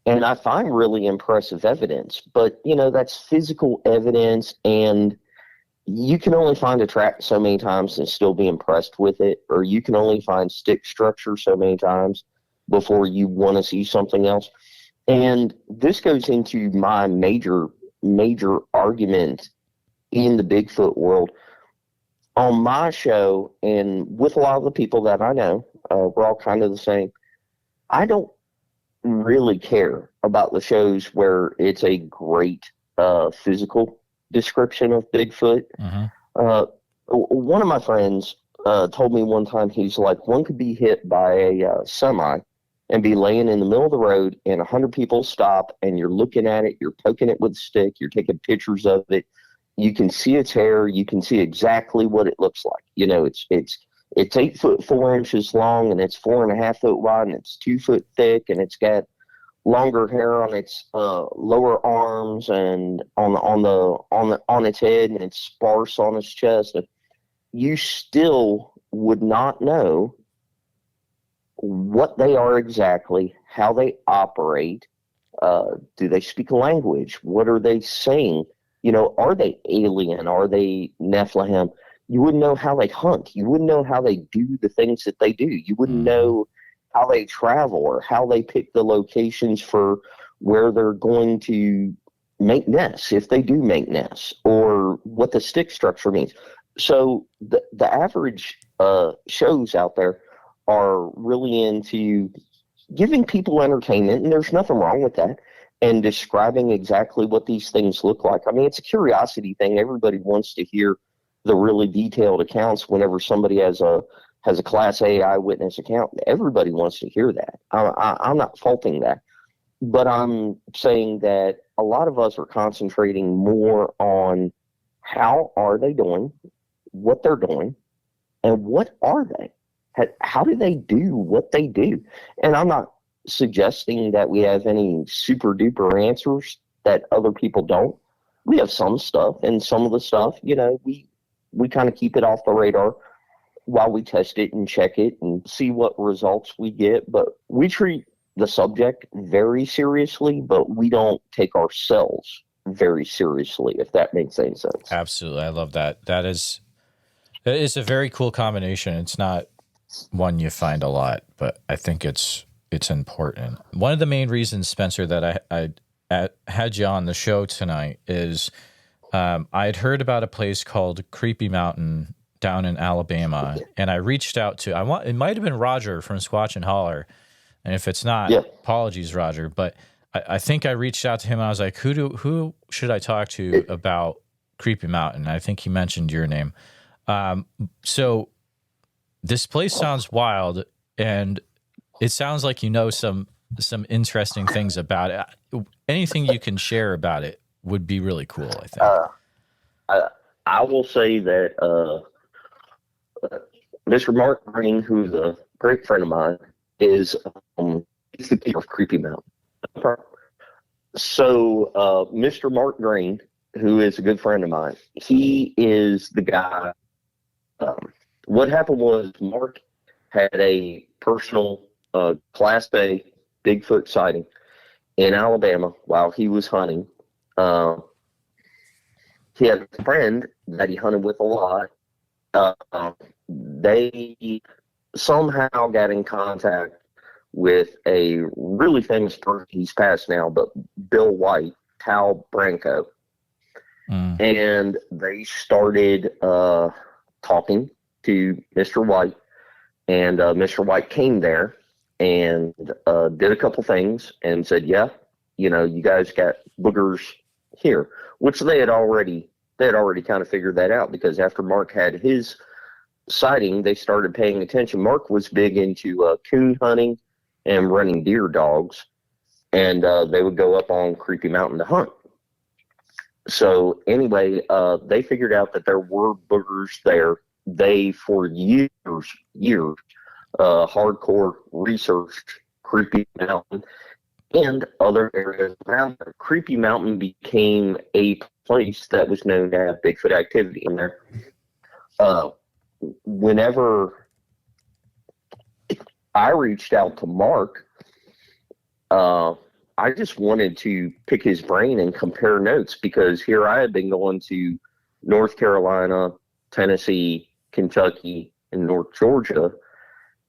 And I find really impressive evidence. But, that's physical evidence, and you can only find a track so many times and still be impressed with it, or you can only find stick structure so many times before you want to see something else. And this goes into my major argument in the Bigfoot world. On my show, and with a lot of the people that I know, we're all kind of the same. I don't really care about the shows where it's a great physical description of Bigfoot. Mm-hmm. One of my friends told me one time, he's like, one could be hit by a semi and be laying in the middle of the road and 100 people stop and you're looking at it, you're poking it with a stick, you're taking pictures of it, you can see its hair, you can see exactly what it looks like. It's 8 foot 4 inches long, and it's 4.5 foot wide, and it's 2 foot thick, and it's got longer hair on its lower arms and on its head, and it's sparse on its chest. And you still would not know what they are exactly, how they operate. Do they speak a language? What are they saying? Are they alien? Are they Nephilim? You wouldn't know how they hunt. You wouldn't know how they do the things that they do. You wouldn't know how they travel or how they pick the locations for where they're going to make nests, if they do make nests, or what the stick structure means. So the average shows out there are really into giving people entertainment, and there's nothing wrong with that, and describing exactly what these things look like. I mean, it's a curiosity thing. Everybody wants to hear the really detailed accounts whenever somebody has a Class A eyewitness account. Everybody wants to hear that. I'm not faulting that. But I'm saying that a lot of us are concentrating more on how are they doing, what they're doing, and what are they? How do they do what they do? And I'm not suggesting that we have any super duper answers that other people don't. We have some stuff, and some of the stuff, we kind of keep it off the radar while we test it and check it and see what results we get. But we treat the subject very seriously, but we don't take ourselves very seriously, if that makes any sense. Absolutely. I love that. That is a very cool combination. It's not one you find a lot, but I think it's important. One of the main reasons, Spencer, that I had you on the show tonight is I had heard about a place called Creepy Mountain down in Alabama, and I reached out to, it might have been Roger from Squatch and Holler, and if it's not, apologies, Roger, but I think I reached out to him, and I was like, who should I talk to about Creepy Mountain? I think he mentioned your name. So this place sounds wild, and it sounds like you know some interesting things about it. Anything you can share about it would be really cool, I think. I will say that Mr. Mark Green, who's a great friend of mine, is he's the keeper of Creepy Mountain. So Mr. Mark Green, who is a good friend of mine, he is the guy. What happened was Mark had a personal Class A Bigfoot sighting in Alabama while he was hunting. He had a friend that he hunted with a lot. They somehow got in contact with a really famous person. He's passed now, but Bill White, Tal Branco. And they started talking to Mr. White, and Mr. White came there and did a couple things and said, yeah, you guys got boogers here, which they had already kind of figured that out, because after Mark had his sighting, they started paying attention. Mark was big into coon hunting and running deer dogs, and they would go up on Creepy Mountain to hunt. So anyway, they figured out that there were boogers there. They, for years, hardcore researched Creepy Mountain and other areas around there. Creepy Mountain became a place that was known to have Bigfoot activity in there. Whenever I reached out to Mark, I just wanted to pick his brain and compare notes, because here I had been going to North Carolina, Tennessee, Kentucky, and North Georgia,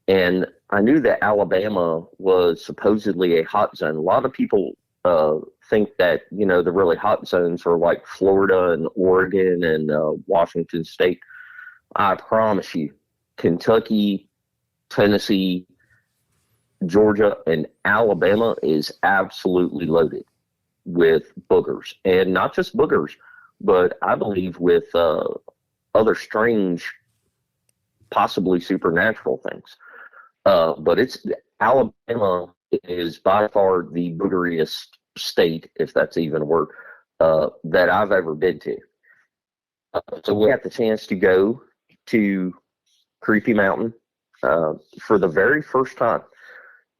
and I knew that Alabama was supposedly a hot zone. A lot of people think that, the really hot zones are like Florida and Oregon and Washington State. I promise you, Kentucky, Tennessee, Georgia, and Alabama is absolutely loaded with boogers. And not just boogers, but I believe with other strange, possibly supernatural things. But Alabama is by far the boogeriest state, if that's even a word, that I've ever been to. So we had the chance to go to Creepy Mountain for the very first time.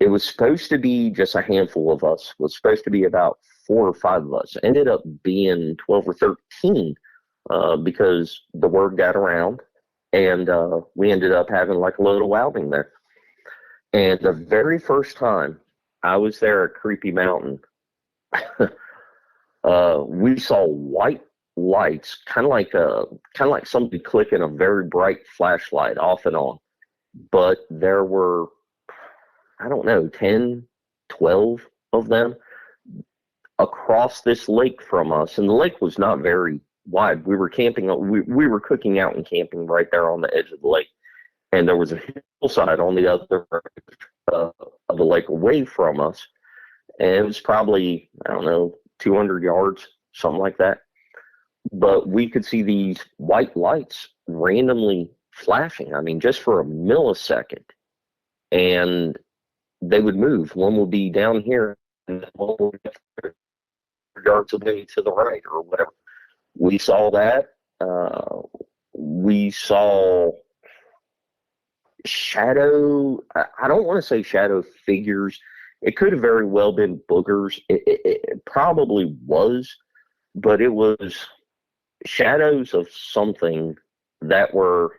It was supposed to be just a handful of us. It was supposed to be about 4 or 5 of us. It ended up being 12 or 13 because the word got around, and we ended up having like a little outing there. And the very first time I was there at Creepy Mountain, we saw white lights, kind of like somebody clicking a very bright flashlight off and on. But there were I don't know, 10, 12 of them across this lake from us. And the lake was not very wide. We were camping, we were cooking out and camping right there on the edge of the lake. And there was a hillside on the other of the lake away from us. And it was probably, I don't know, 200 yards, something like that. But we could see these white lights randomly flashing, I mean, just for a millisecond. And they would move. One would be down here, and one would be 100 yards away to the right or whatever. We saw that. We saw shadow, I don't want to say shadow figures. It could have very well been boogers. It probably was, but it was shadows of something that were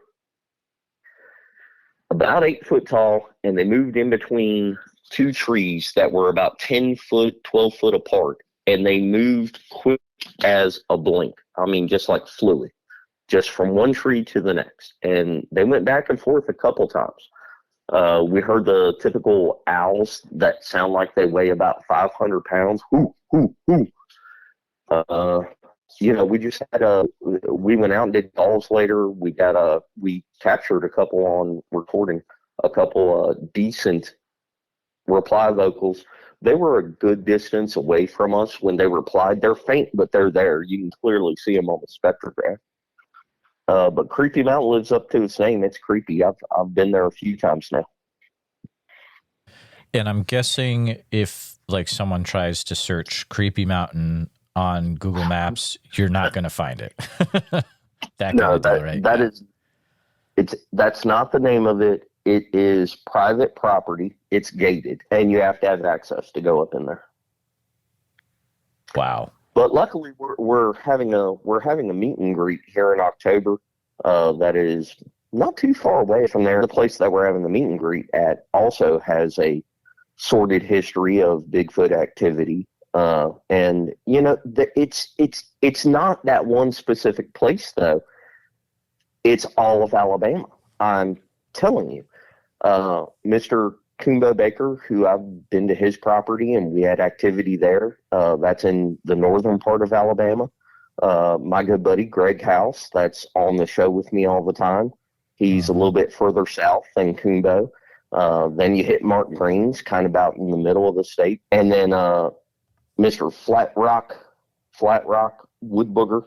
about 8 foot tall, and they moved in between two trees that were about 10 foot, 12 foot apart, and they moved quick as a blink. I mean, just like fluid, just from one tree to the next. And they went back and forth a couple times. We heard the typical owls that sound like they weigh about 500 pounds. Hoo, hoo, hoo. We just had we went out and did calls later. We captured a couple on recording, a couple decent reply vocals. They were a good distance away from us when they replied. They're faint, but they're there. You can clearly see them on the spectrograph. But Creepy Mountain lives up to its name. It's creepy. I've been there a few times now. And I'm guessing if like someone tries to search Creepy Mountain on Google Maps, you're not going to find it. That's not the name of it. It is private property. It's gated, and you have to have access to go up in there. Wow. But luckily, we're having a meet and greet here in October. That is not too far away from there. The place that we're having the meet and greet at also has a sordid history of Bigfoot activity. And it's not that one specific place though. It's all of Alabama. I'm telling you, Mr. Kumbo Baker, who I've been to his property and we had activity there. That's in the northern part of Alabama. My good buddy, Greg House, that's on the show with me all the time. He's a little bit further south than Kumbo. Then you hit Mark Green's kind of about in the middle of the state. And then, Mr. Flat Rock Woodbooger,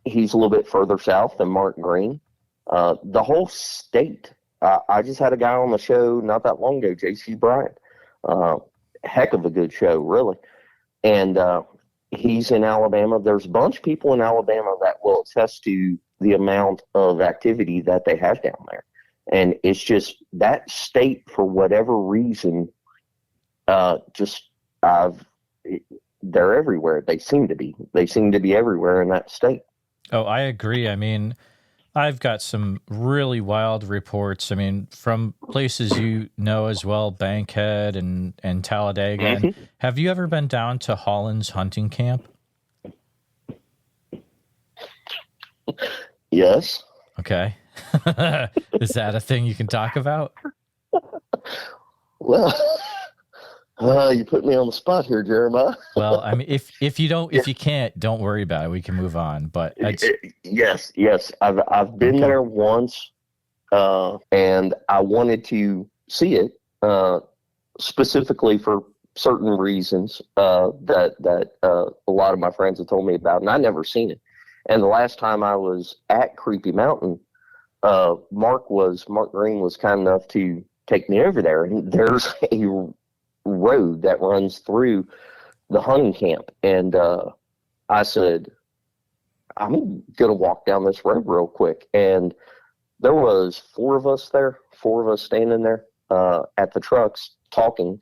he's a little bit further south than Mark Green. The whole state. I just had a guy on the show not that long ago, J.C. Bryant. Heck of a good show, really. And he's in Alabama. There's a bunch of people in Alabama that will attest to the amount of activity that they have down there. And it's just that state, for whatever reason, they're everywhere. They seem to be. They seem to be everywhere in that state. Oh, I agree. I mean, I've got some really wild reports. I mean, from places you know as well, Bankhead and Talladega. Mm-hmm. And have you ever been down to Holland's hunting camp? Yes. Okay. Is that a thing you can talk about? Well, you put me on the spot here, Jeremiah. Well, I mean, if you can't, don't worry about it. We can move on. But yes, I've been there once, and I wanted to see it specifically for certain reasons that a lot of my friends have told me about, and I never seen it. And the last time I was at Creepy Mountain, Mark Green was kind enough to take me over there, and there's a road that runs through the hunting camp. And I said, I'm going to walk down this road real quick. And there was four of us standing there at the trucks talking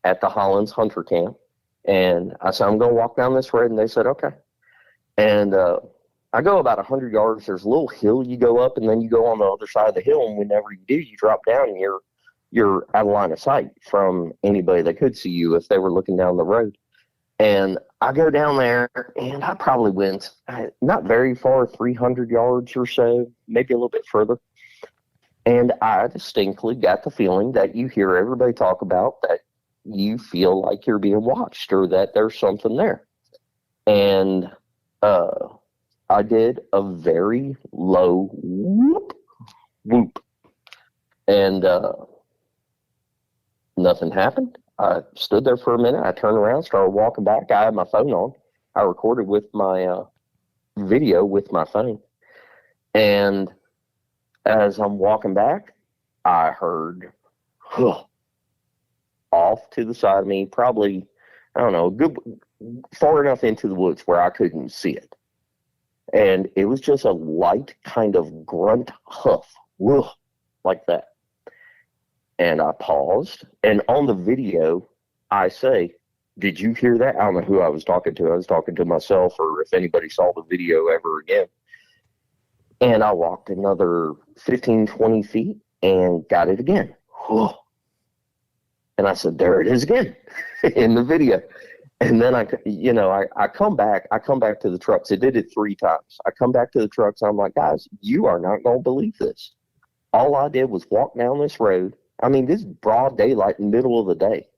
at the Hollins Hunter Camp. And I said, I'm going to walk down this road. And they said, okay. And I go about 100 yards. There's a little hill you go up, and then you go on the other side of the hill. And whenever you do, you drop down, and you're out of line of sight from anybody that could see you if they were looking down the road. And I go down there, and I probably went not very far, 300 yards or so, maybe a little bit further. And I distinctly got the feeling that you hear everybody talk about, that you feel like you're being watched or that there's something there. And I did a very low whoop, whoop. And nothing happened. I stood there for a minute. I turned around, started walking back. I had my phone on. I recorded with my video with my phone. And as I'm walking back, I heard off to the side of me, probably, I don't know, good, far enough into the woods where I couldn't see it. And it was just a light kind of grunt huff, like that. And I paused, and on the video, I say, "Did you hear that?" I don't know who I was talking to. I was talking to myself, or if anybody saw the video ever again. And I walked another 15, 20 feet and got it again. And I said, "There it is again," in the video. And then I come back to the trucks. It did it 3 times. I come back to the trucks. And I'm like, "Guys, you are not going to believe this. All I did was walk down this road. I mean, this is broad daylight in the middle of the day.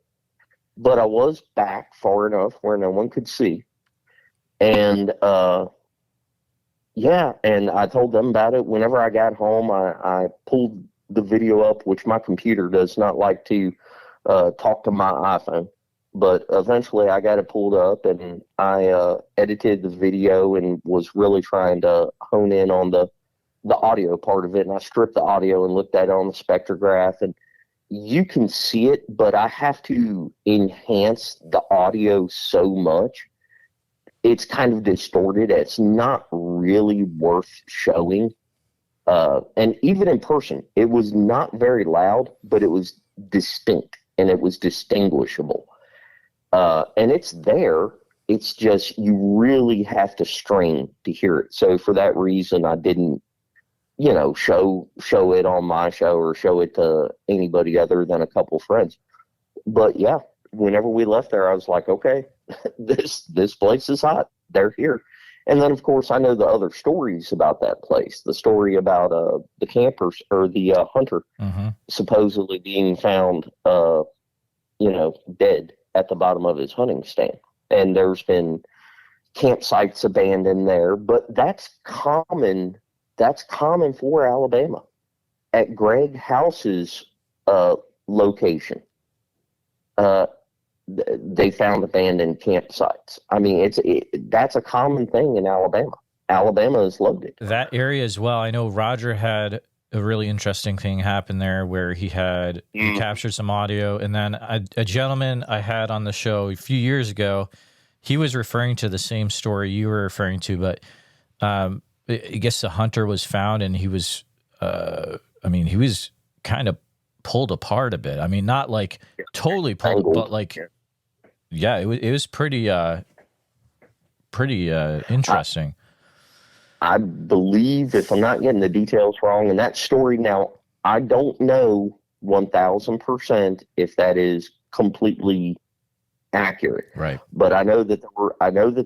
But I was back far enough where no one could see. And, and I told them about it. Whenever I got home, I pulled the video up, which my computer does not like to talk to my iPhone. But eventually I got it pulled up, and I edited the video and was really trying to hone in on the audio part of it. And I stripped the audio and looked at it on the spectrograph, and you can see it, but I have to enhance the audio so much. It's kind of distorted. It's not really worth showing. And even in person, it was not very loud, but it was distinct and it was distinguishable. And it's there. It's just, you really have to strain to hear it. So for that reason, I didn't, show it on my show or show it to anybody other than a couple friends. But yeah, whenever we left there, I was like, okay, this place is hot. They're here. And then, of course, I know the other stories about that place. The story about the campers or the hunter supposedly being found, dead at the bottom of his hunting stand. And there's been campsites abandoned there, but that's common. That's common for Alabama. At Greg House's location, they found abandoned campsites. I mean, that's a common thing in Alabama. Alabama is loaded. That area as well. I know Roger had a really interesting thing happen there where he captured some audio, and then a gentleman I had on the show a few years ago, he was referring to the same story you were referring to, but I guess the hunter was found, and he was, he was kind of pulled apart a bit. I mean, not like totally pulled, but like, it was pretty interesting. I believe, if I'm not getting the details wrong, in that story, now I don't know 1,000% if that is completely accurate. Right. But I know that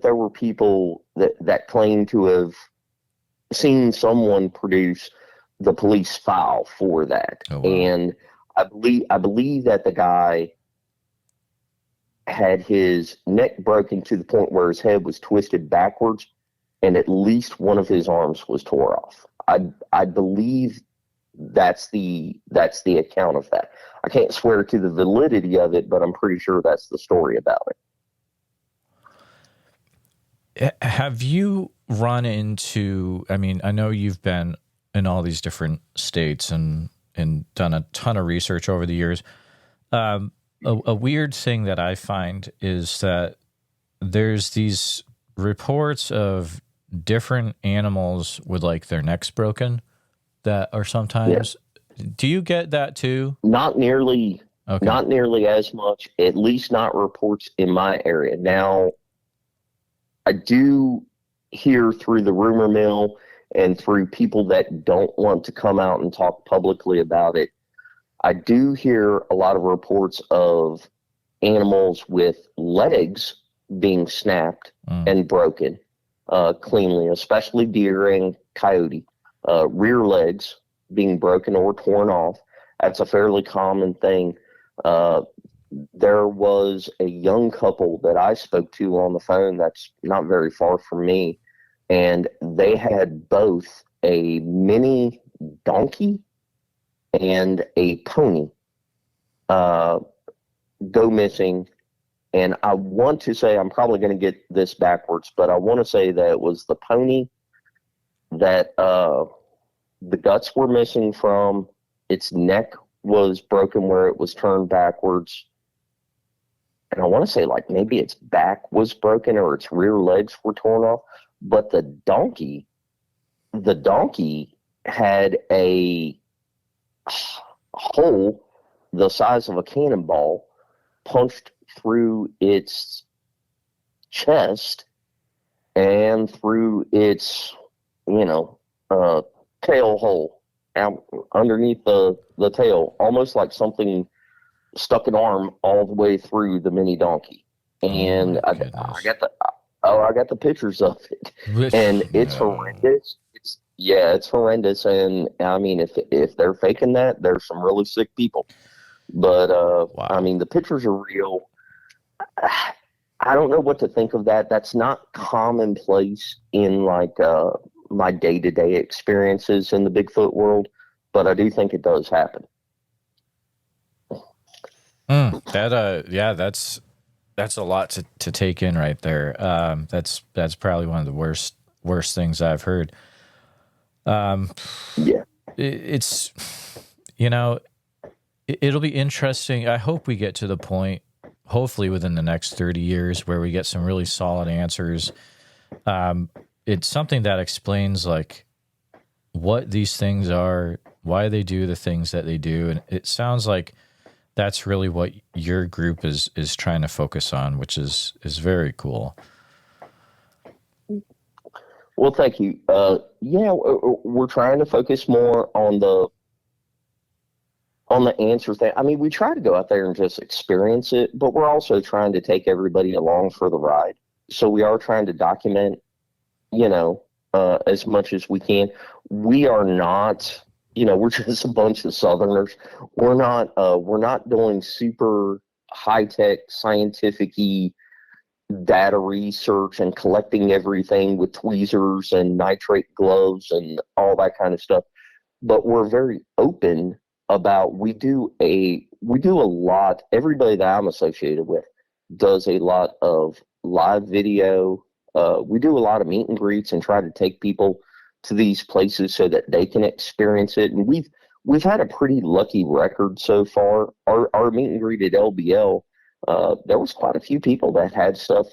there were people that claim to have seen someone produce the police file for that. Oh, wow. And I believe that the guy had his neck broken to the point where his head was twisted backwards, and at least one of his arms was tore off. I believe that's the account of that. I can't swear to the validity of it, but I'm pretty sure that's the story about it. Have you run into, I know you've been in all these different states and done a ton of research over the years. A weird thing that I find is that there's these reports of different animals with like their necks broken that are sometimes, do you get that too? Not nearly as much, at least not reports in my area. Now, I do hear through the rumor mill and through people that don't want to come out and talk publicly about it, I do hear a lot of reports of animals with legs being snapped and broken cleanly, especially deer and coyote. Rear legs being broken or torn off. That's a fairly common thing. There was a young couple that I spoke to on the phone that's not very far from me, and they had both a mini donkey and a pony go missing. And I want to say, I'm probably going to get this backwards, but I want to say that it was the pony that the guts were missing from, its neck was broken where it was turned backwards. And I want to say like maybe its back was broken or its rear legs were torn off. But the donkey had a hole the size of a cannonball punched through its chest and through its, tail hole out underneath the tail, almost like something stuck an arm all the way through the mini donkey. And I got the pictures of it, and it's horrendous. It's horrendous. And I mean, if they're faking that, there's some really sick people. But wow. I mean, the pictures are real. I don't know what to think of that. That's not commonplace in like my day-to-day experiences in the Bigfoot world, but I do think it does happen. That's a lot to take in right there. That's probably one of the worst things I've heard. It's, it'll be interesting. I hope we get to the point, hopefully within the next 30 years, where we get some really solid answers. It's something that explains like what these things are, why they do the things that they do. And it sounds like that's really what your group is trying to focus on, which is very cool. Well, thank you. We're trying to focus more on the answers. I mean, we try to go out there and just experience it, but we're also trying to take everybody along for the ride. So we are trying to document, as much as we can. We are not, we're just a bunch of Southerners. We're not doing super high-tech, scientific-y data research and collecting everything with tweezers and nitrate gloves and all that kind of stuff. But we're very open about, we do a lot. Everybody that I'm associated with does a lot of live video. We do a lot of meet and greets and try to take people to these places so that they can experience it. And we've had a pretty lucky record so far. Our meet and greet at LBL, there was quite a few people that had stuff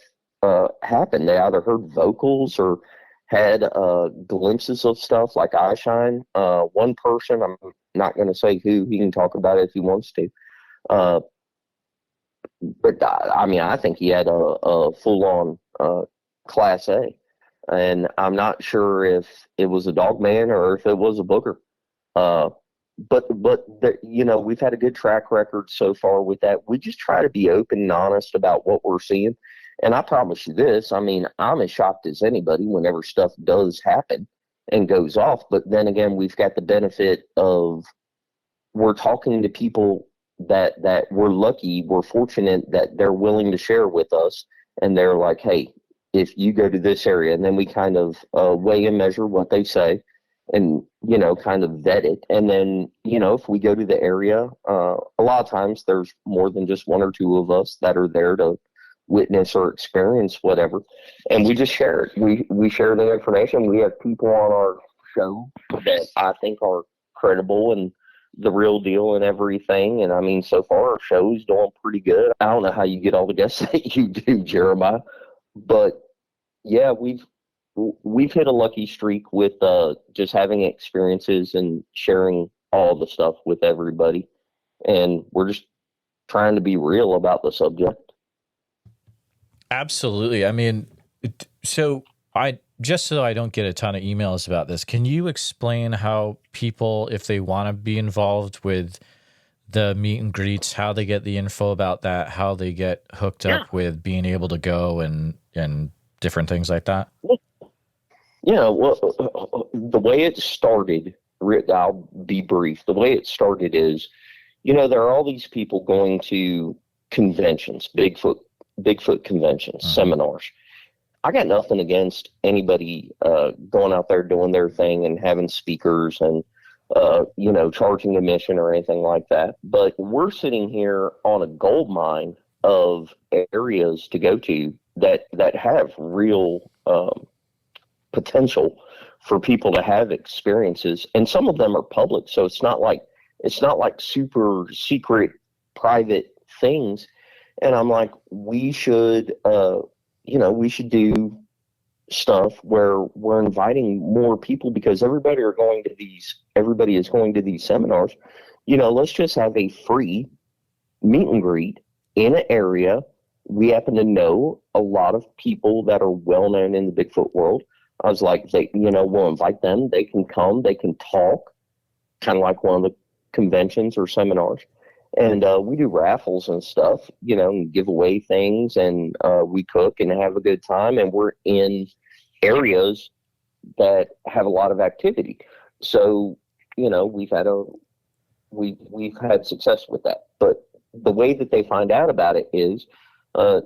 happen. They either heard vocals or had glimpses of stuff like eye shine. One person, I'm not going to say who, he can talk about it if he wants to. But I mean, I think he had a full-on Class A, and I'm not sure if it was a dog man or if it was a booger. But we've had a good track record so far with that. We just try to be open and honest about what we're seeing. And I promise you this, I mean, I'm as shocked as anybody whenever stuff does happen and goes off. But then again, we've got the benefit of, we're talking to people that we're lucky, we're fortunate that they're willing to share with us. And they're like, hey, if you go to this area, and then we kind of weigh and measure what they say and, kind of vet it. And then, if we go to the area, a lot of times there's more than just one or two of us that are there to witness or experience whatever. And we just share it. We share the information. We have people on our show that I think are credible and the real deal and everything. And I mean, so far our show is doing pretty good. I don't know how you get all the guests that you do, Jeremiah, but yeah, we've hit a lucky streak with just having experiences and sharing all the stuff with everybody. And we're just trying to be real about the subject. Absolutely. I mean, so I don't get a ton of emails about this, can you explain how people, if they want to be involved with the meet and greets, how they get the info about that, how they get hooked up with being able to go and different things like that? Yeah, well, the way it started, I'll be brief. The way it started is, there are all these people going to conventions, Bigfoot conventions, seminars. I got nothing against anybody going out there doing their thing and having speakers and charging admission or anything like that. But we're sitting here on a gold mine of areas to go to that have real potential for people to have experiences, and some of them are public, so it's not like super secret private things. And I'm like, we should do stuff where we're inviting more people, because everybody is going to these seminars. Let's just have a free meet and greet in an area. We happen to know a lot of people that are well known in the Bigfoot world. I was like, we'll invite them. They can come, they can talk, kind of like one of the conventions or seminars. And we do raffles and stuff, and give away things, and we cook and have a good time. And we're in areas that have a lot of activity. So, we've had success with that. But the way that they find out about it is,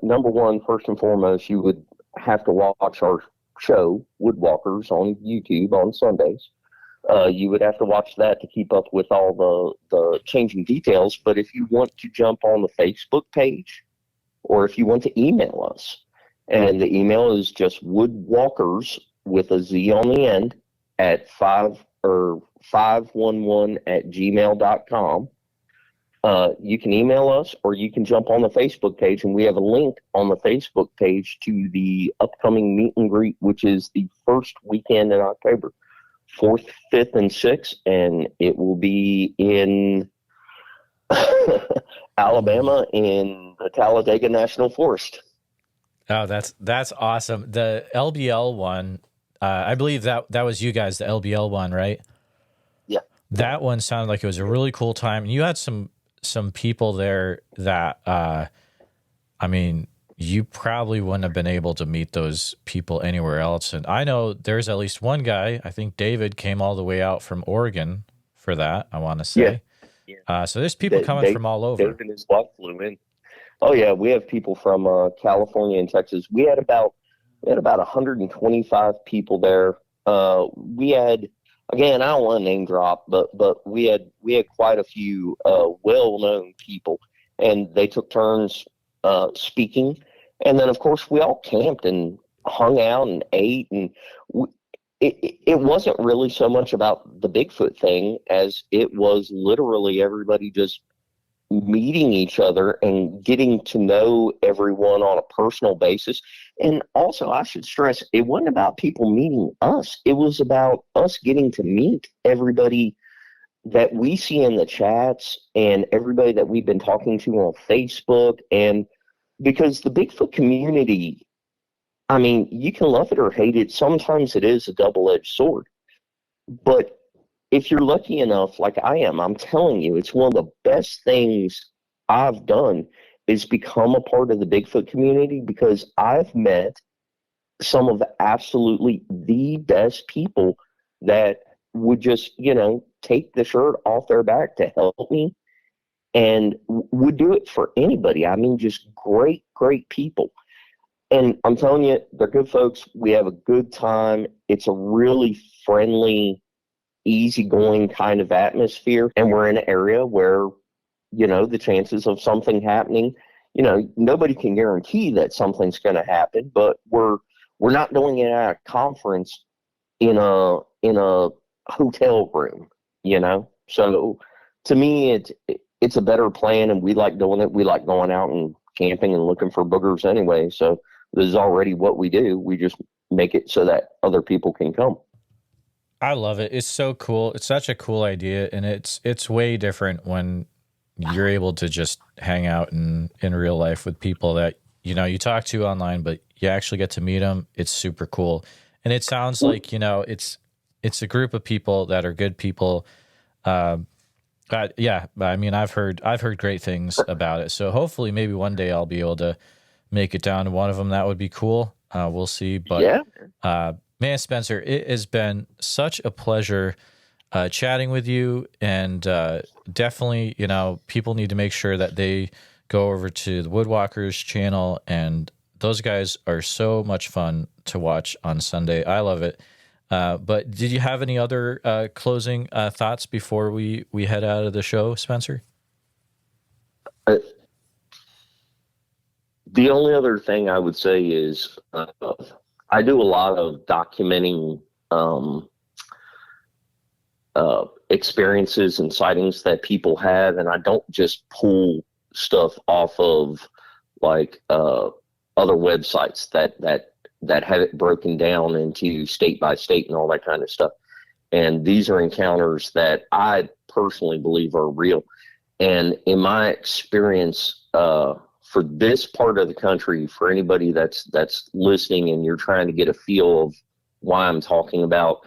number one, first and foremost, you would have to watch our show, Woodwalkerz, on YouTube on Sundays. You would have to watch that to keep up with all the changing details. But if you want to jump on the Facebook page, or if you want to email us, and the email is just Woodwalkerz with a Z on the end at 511@gmail.com. You can email us, or you can jump on the Facebook page, and we have a link on the Facebook page to the upcoming meet and greet, which is the first weekend in October, 4th, 5th, and 6th, and it will be in Alabama in the Talladega National Forest. Oh, that's awesome. The LBL one, I believe that was you guys, the LBL one, right? Yeah. That one sounded like it was a really cool time. You had some people there that, you probably wouldn't have been able to meet those people anywhere else. And I know there's at least one guy, I think David, came all the way out from Oregon for that, I want to say. Yeah. So there's people coming from all over. David and his wife flew in. Oh yeah, we have people from California and Texas. We had about 125 people there. We had, again, I don't want to name drop, but we had quite a few well-known people, and they took turns speaking. And then, of course, we all camped and hung out and ate. And it wasn't really so much about the Bigfoot thing as it was literally everybody just meeting each other and getting to know everyone on a personal basis. And also, I should stress, it wasn't about people meeting us. It was about us getting to meet everybody that we see in the chats and everybody that we've been talking to on Facebook. And because the Bigfoot community, you can love it or hate it. Sometimes it is a double-edged sword. But if you're lucky enough, like I am, I'm telling you, it's one of the best things I've done is become a part of the Bigfoot community, because I've met some of absolutely the best people that would just, take the shirt off their back to help me, and would do it for anybody. Just great, great people. And I'm telling you, they're good folks. We have a good time. It's a really friendly, easygoing kind of atmosphere. And we're in an area where, the chances of something happening, nobody can guarantee that something's going to happen, but we're not doing it at a conference in a hotel room, So to me, it's a better plan, and we like doing it. We like going out and camping and looking for boogers anyway. So this is already what we do. We just make it so that other people can come. I love it. It's so cool. It's such a cool idea, and it's way different when you're able to just hang out in real life with people that you talk to online, but you actually get to meet them. It's super cool, and it sounds like it's a group of people that are good people. Yeah, I've heard great things about it. So hopefully, maybe one day I'll be able to make it down to one of them. That would be cool. We'll see. But yeah. Man, Spencer, it has been such a pleasure chatting with you, and definitely, people need to make sure that they go over to the Woodwalkerz channel, and those guys are so much fun to watch on Sunday. I love it. But did you have any other closing thoughts before we head out of the show, Spencer? The only other thing I would say is I do a lot of documenting experiences and sightings that people have, and I don't just pull stuff off of like other websites that have it broken down into state by state and all that kind of stuff. And these are encounters that I personally believe are real. And in my experience, for this part of the country, for anybody that's listening and you're trying to get a feel of why I'm talking about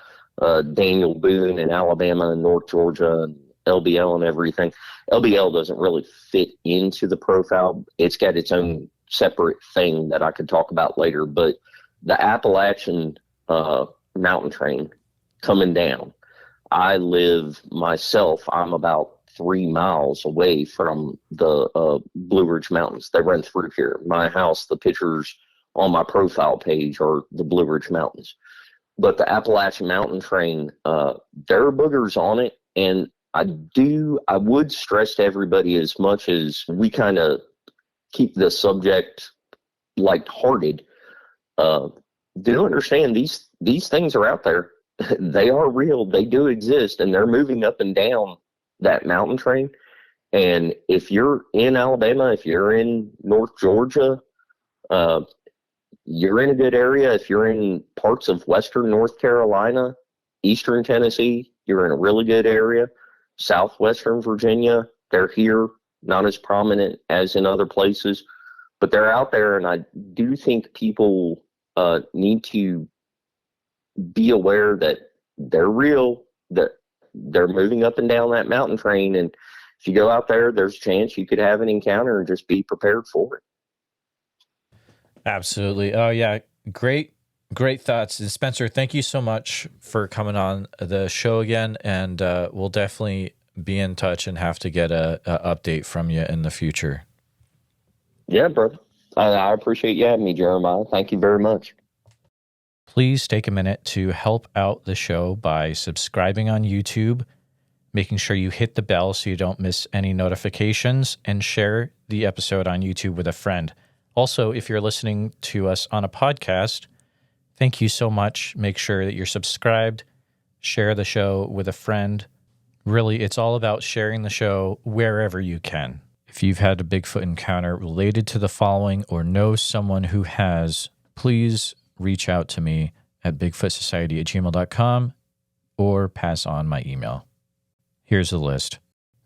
Daniel Boone in Alabama and North Georgia and LBL and everything, LBL doesn't really fit into the profile. It's got its own separate thing that I could talk about later. But the Appalachian mountain train coming down, I live myself, I'm about 3 miles away from the Blue Ridge Mountains. They run through here. My house, the pictures on my profile page are the Blue Ridge Mountains. But the Appalachian Mountain Train, there are boogers on it. And I would stress to everybody, as much as we kind of keep the subject lighthearted, do understand these things are out there. They are real. They do exist, and they're moving up and down that mountain train. And if you're in Alabama, if you're in North Georgia, you're in a good area. If you're in parts of western North Carolina, eastern Tennessee, you're in a really good area. Southwestern Virginia, they're here, not as prominent as in other places, but they're out there. And I do think people need to be aware that they're real, that they're moving up and down that mountain train. And if you go out there, there's a chance you could have an encounter, and just be prepared for it. Absolutely. Oh yeah. Great thoughts. And Spencer, thank you so much for coming on the show again. And we'll definitely be in touch and have to get a update from you in the future. Yeah, brother. I appreciate you having me, Jeremiah. Thank you very much. Please take a minute to help out the show by subscribing on YouTube, making sure you hit the bell so you don't miss any notifications, and share the episode on YouTube with a friend. Also, if you're listening to us on a podcast, thank you so much. Make sure that you're subscribed, share the show with a friend. Really, it's all about sharing the show wherever you can. If you've had a Bigfoot encounter related to the following or know someone who has, please reach out to me at bigfootsociety@gmail.com or pass on my email. Here's the list.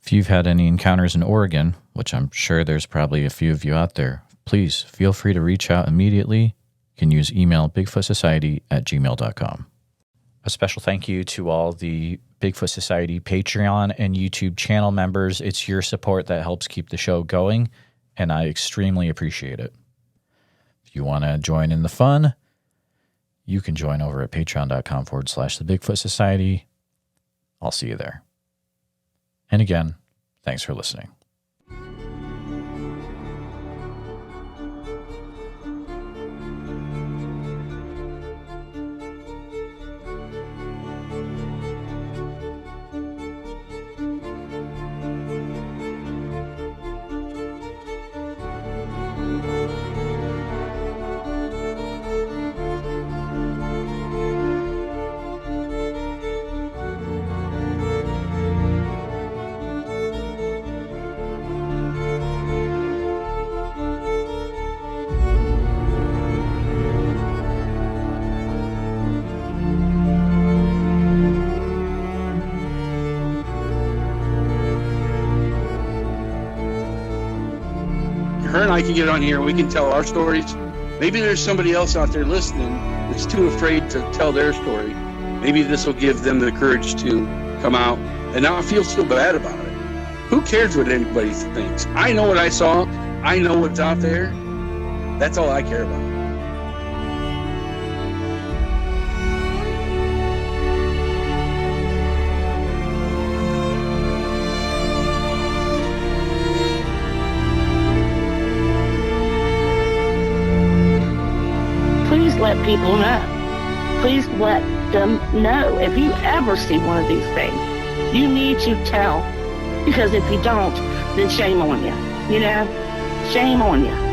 If you've had any encounters in Oregon, which I'm sure there's probably a few of you out there, please feel free to reach out immediately. You can use email bigfootsociety@gmail.com. A special thank you to all the Bigfoot Society Patreon and YouTube channel members. It's your support that helps keep the show going, and I extremely appreciate it. If you want to join in the fun, you can join over at patreon.com/the Bigfoot Society. I'll see you there. And again, thanks for listening. Her and I can get on here and we can tell our stories. Maybe there's somebody else out there listening that's too afraid to tell their story. Maybe this will give them the courage to come out and not feel so bad about it. Who cares what anybody thinks? I know what I saw. I know what's out there. That's all I care about. people know. Please let them know. If you ever see one of these things, you need to tell. Because if you don't, then shame on you. You know? Shame on you.